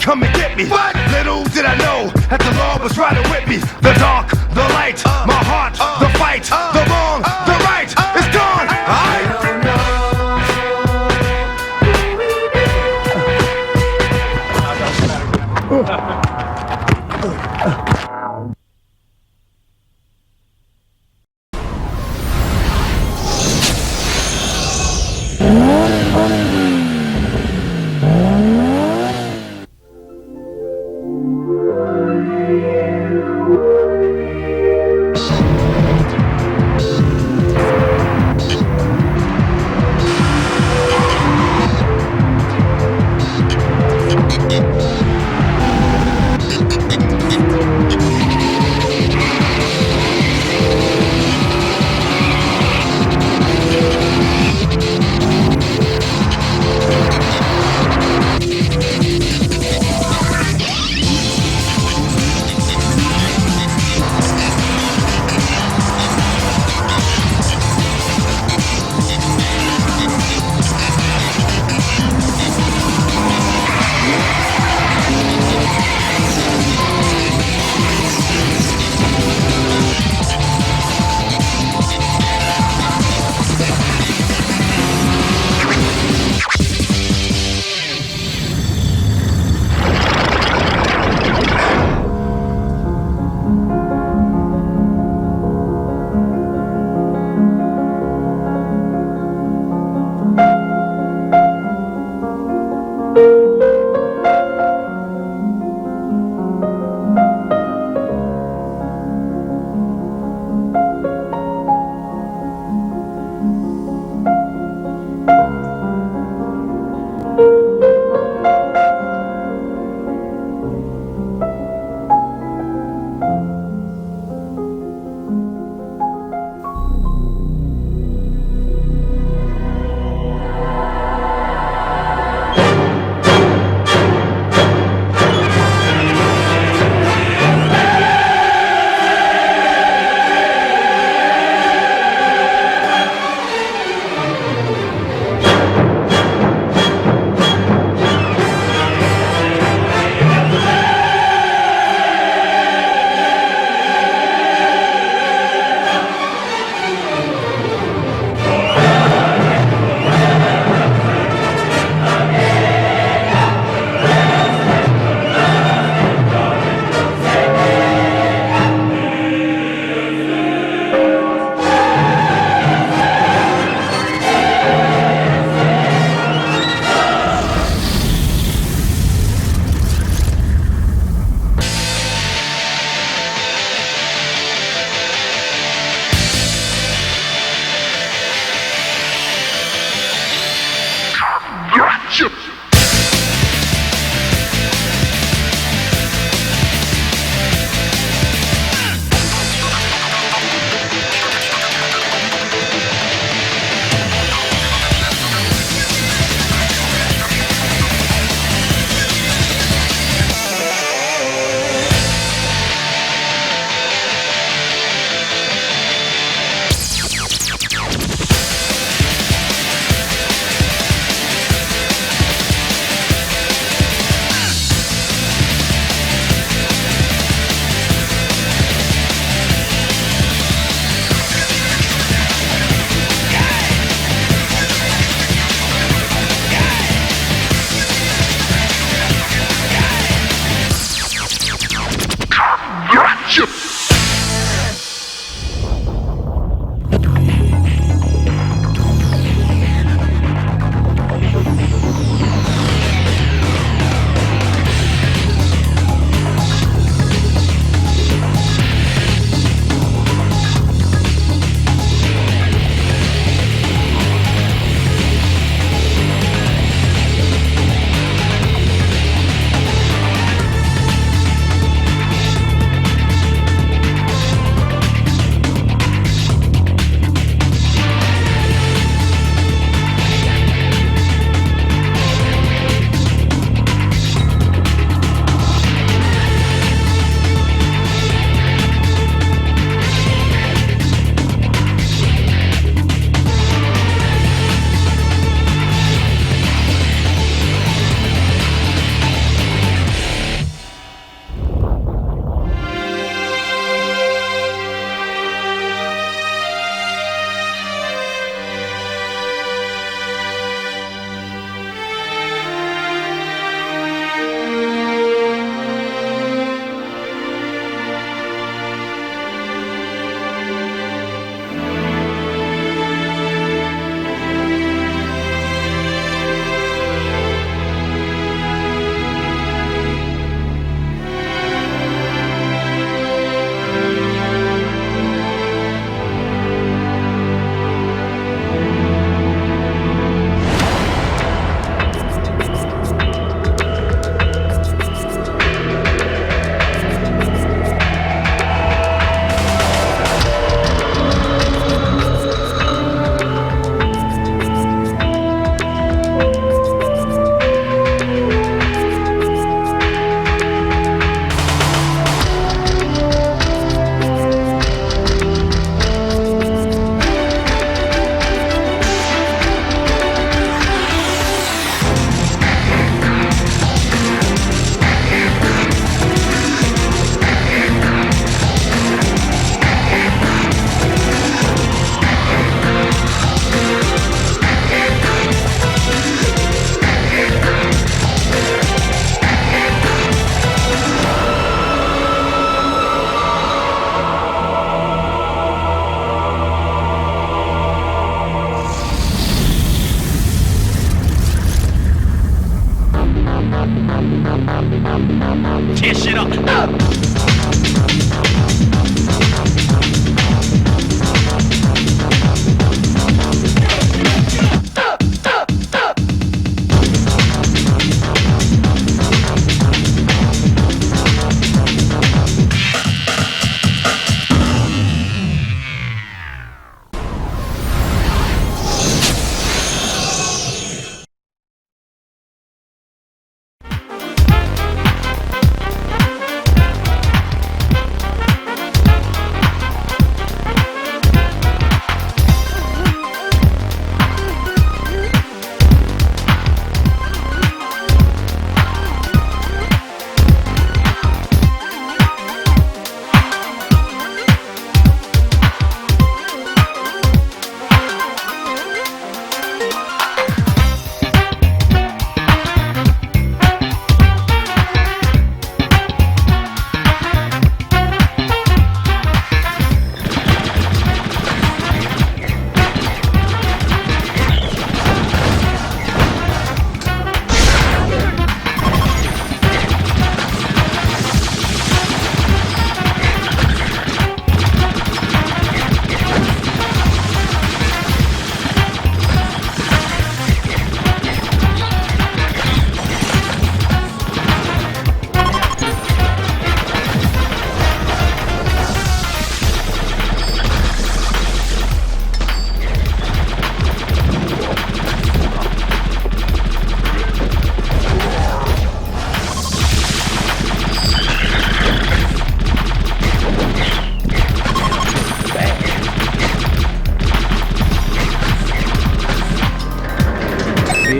Come and get me. What? Little did I know that the law was riding with me. The dark, the light, my heart, the fight, the wrong, the right, it's gone.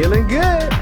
Feeling good.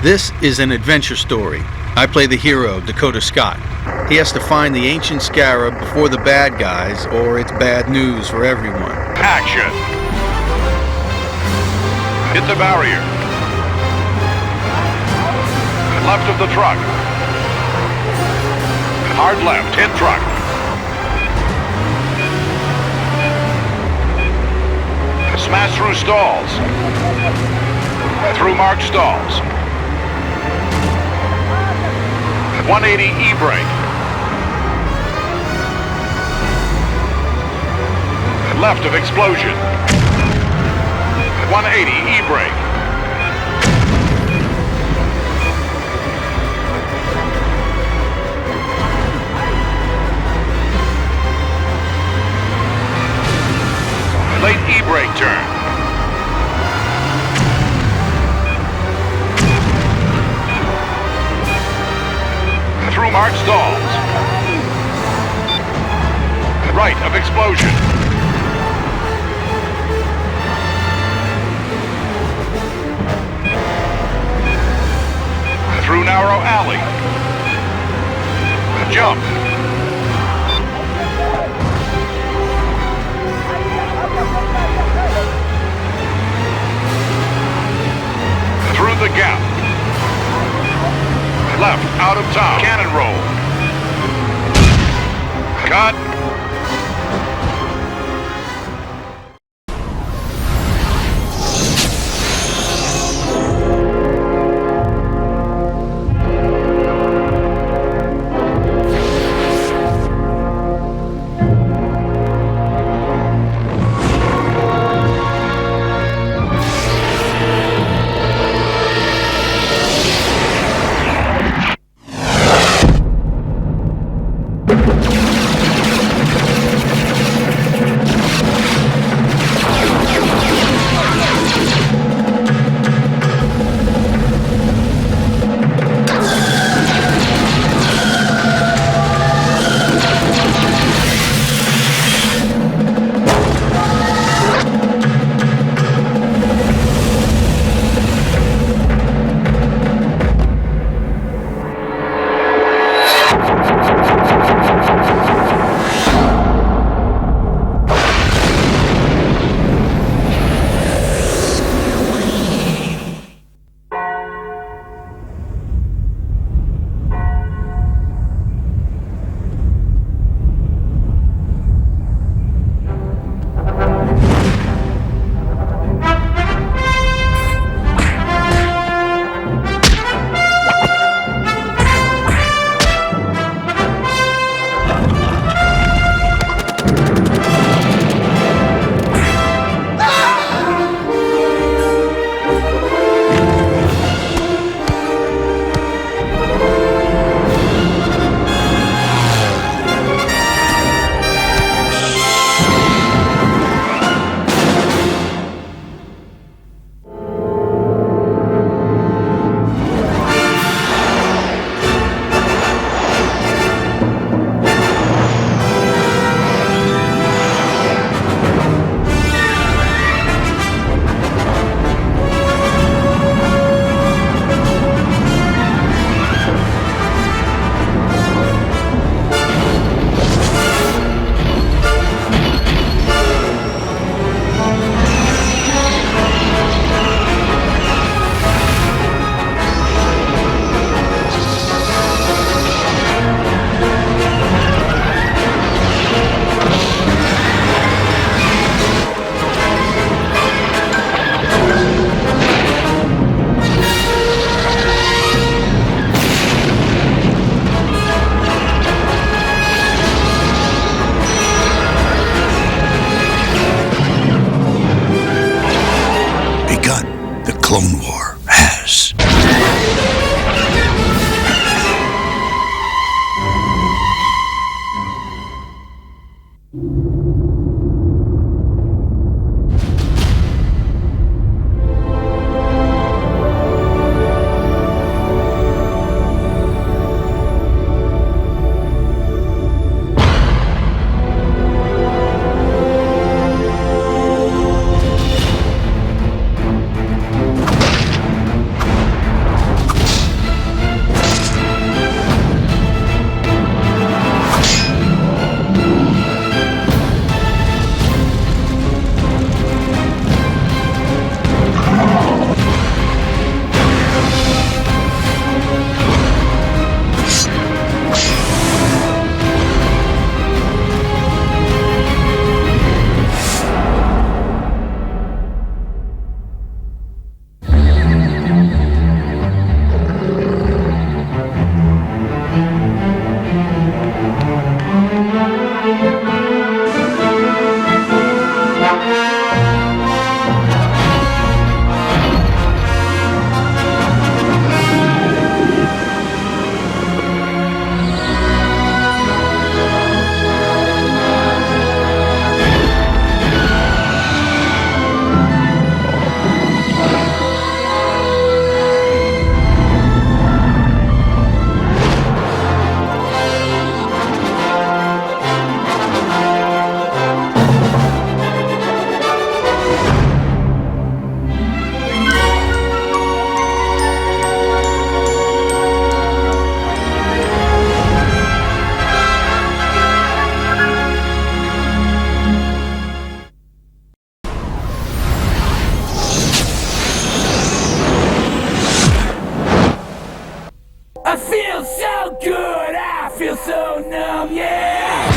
This is an adventure story. I play the hero, Dakota Scott. He has to find the ancient scarab before the bad guys, or it's bad news for everyone. Action! Hit the barrier. Left of the truck. Hard left, hit truck. Smash through stalls. Through marked stalls. 180 E-brake. Left of explosion. 180 E-brake. Late E-brake turn. Through marked stalls. Right of explosion. Through narrow alley. Jump. Through the gap. Left, out of town. Cannon roll. Cut. Clone War has. I feel so good, I feel so numb, yeah!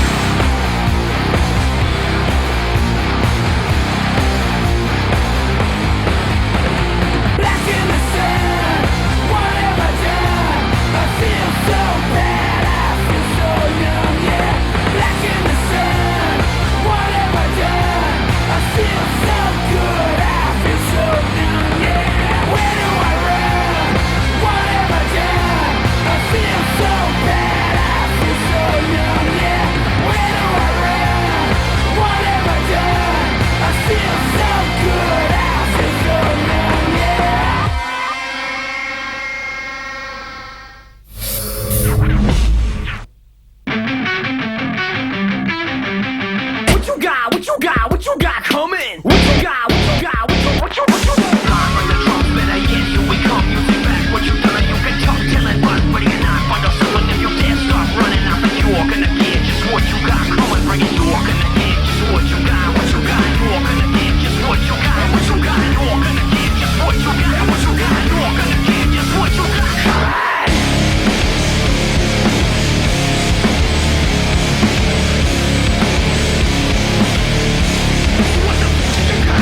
Black in the sun, what have I done? I feel so bad, I feel so numb, yeah! Black in the sun, what have I done? I feel so good, I feel so numb, yeah! Where do I run? What have I done? I feel so bad, I feel so numb, yeah! Where do I run? What have I done? I feel so good, I feel so numb, yeah! What you got? What you got? What you got coming? What you got? What you got? What you got? From the trumpet, I hear you, we come. You take back what you done, you can talk till it run. Ready or not, find out someone if you dare start running out the York and again. Just what you got coming, bring it York and again. Just what you got, York and again. Just what you got, York and again. Just what you got, York and again. Just what you got. What the fuck you got?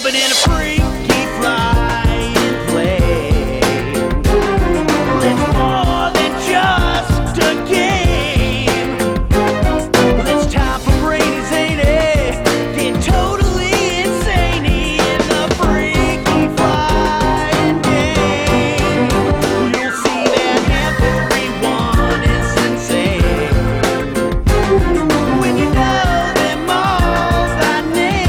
jumping in a freaky flying plane. It's more than just a game. It's time for brainy zany, get totally insane in the freaky flying game. You'll see that everyone is insane when you know them all by name.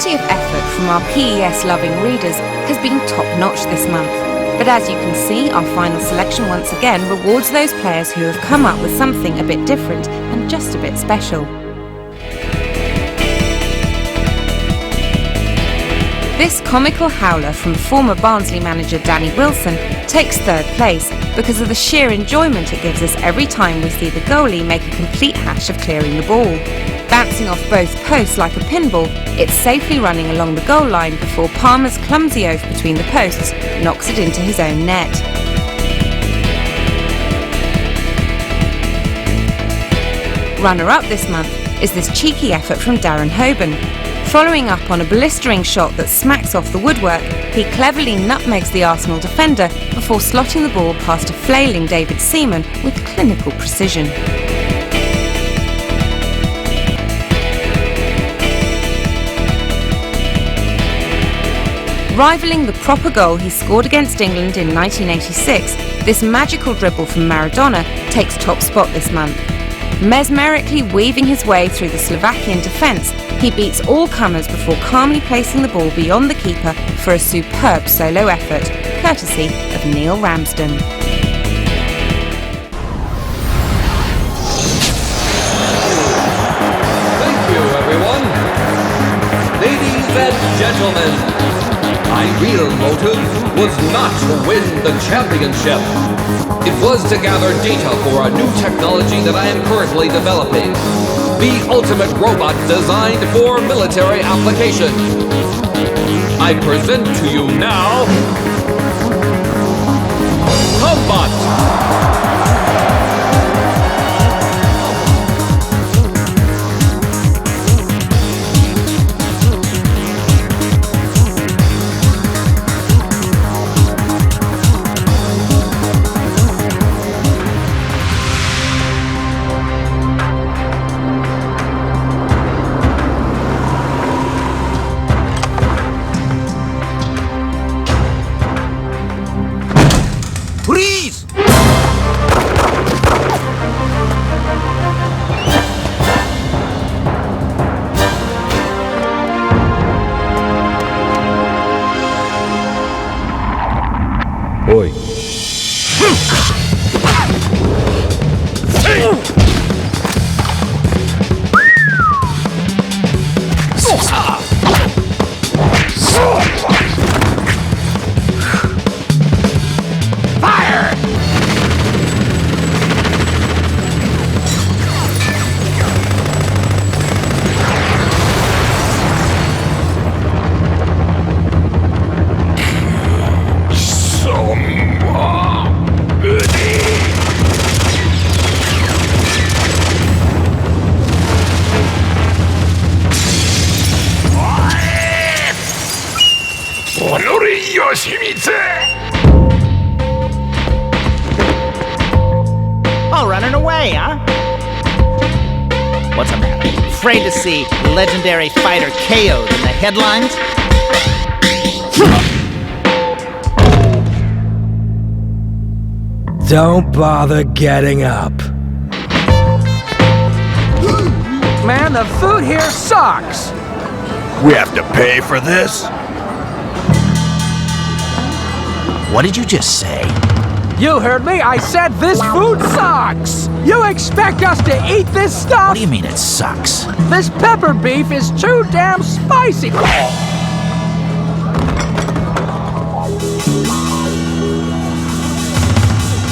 quality of effort from our PES-loving readers has been top-notch this month. But as you can see, our final selection once again rewards those players who have come up with something a bit different and just a bit special. This comical howler from former Barnsley manager Danny Wilson takes third place because of the sheer enjoyment it gives us every time we see the goalie make a complete hash of clearing the ball. Bouncing off both posts like a pinball, it's safely running along the goal line before Palmer's clumsy oath between the posts knocks it into his own net. Runner-up this month is this cheeky effort from Darren Hoban. Following up on a blistering shot that smacks off the woodwork, he cleverly nutmegs the Arsenal defender before slotting the ball past a flailing David Seaman with clinical precision. Rivaling the proper goal he scored against England in 1986, this magical dribble from Maradona takes top spot this month. Mesmerically weaving his way through the Slovakian defence, he beats all comers before calmly placing the ball beyond the keeper for a superb solo effort, courtesy of Neil Ramsden. Thank you, everyone. Ladies and gentlemen, my real motive was not to win the championship. It was to gather data for a new technology that I am currently developing. The ultimate robot designed for military application. I present to you now... Humbot! Freeze! Oi. Oh, running away, huh? What's the matter? Afraid to see legendary fighter KO'd in the headlines? Don't bother getting up. Man, the food here sucks! We have to pay for this? What did you just say? You heard me, I said this food sucks! You expect us to eat this stuff? What do you mean it sucks? This pepper beef is too damn spicy!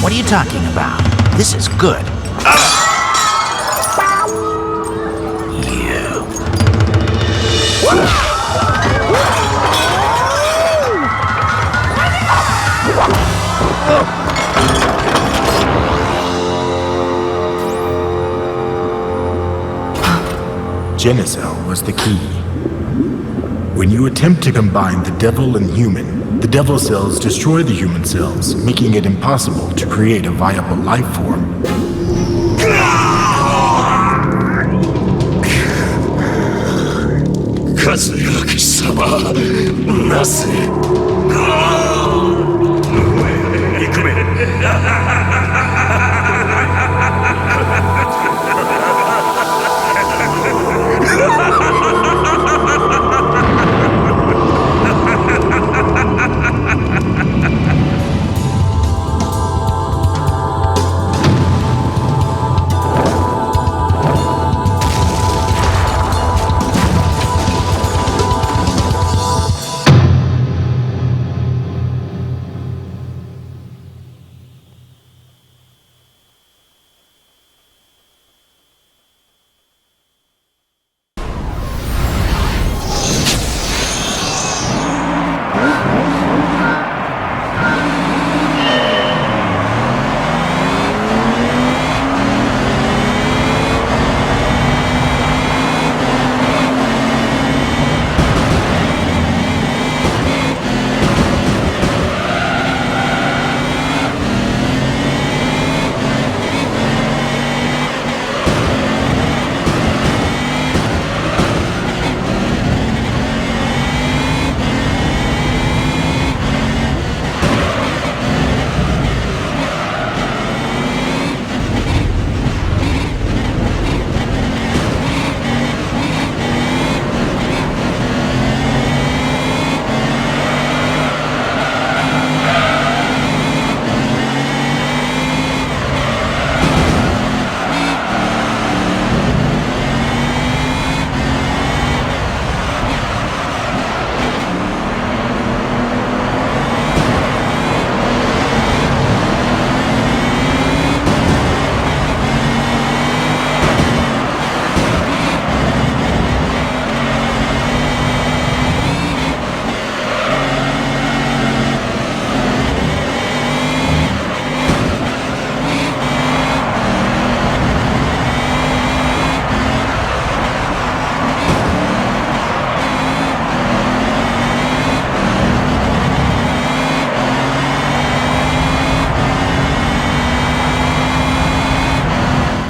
What are you talking about? This is good. Genicel was the key. When you attempt to combine the devil and human, the devil cells destroy the human cells, making it impossible to create a viable life form. Kazuyaki-sama, Nase.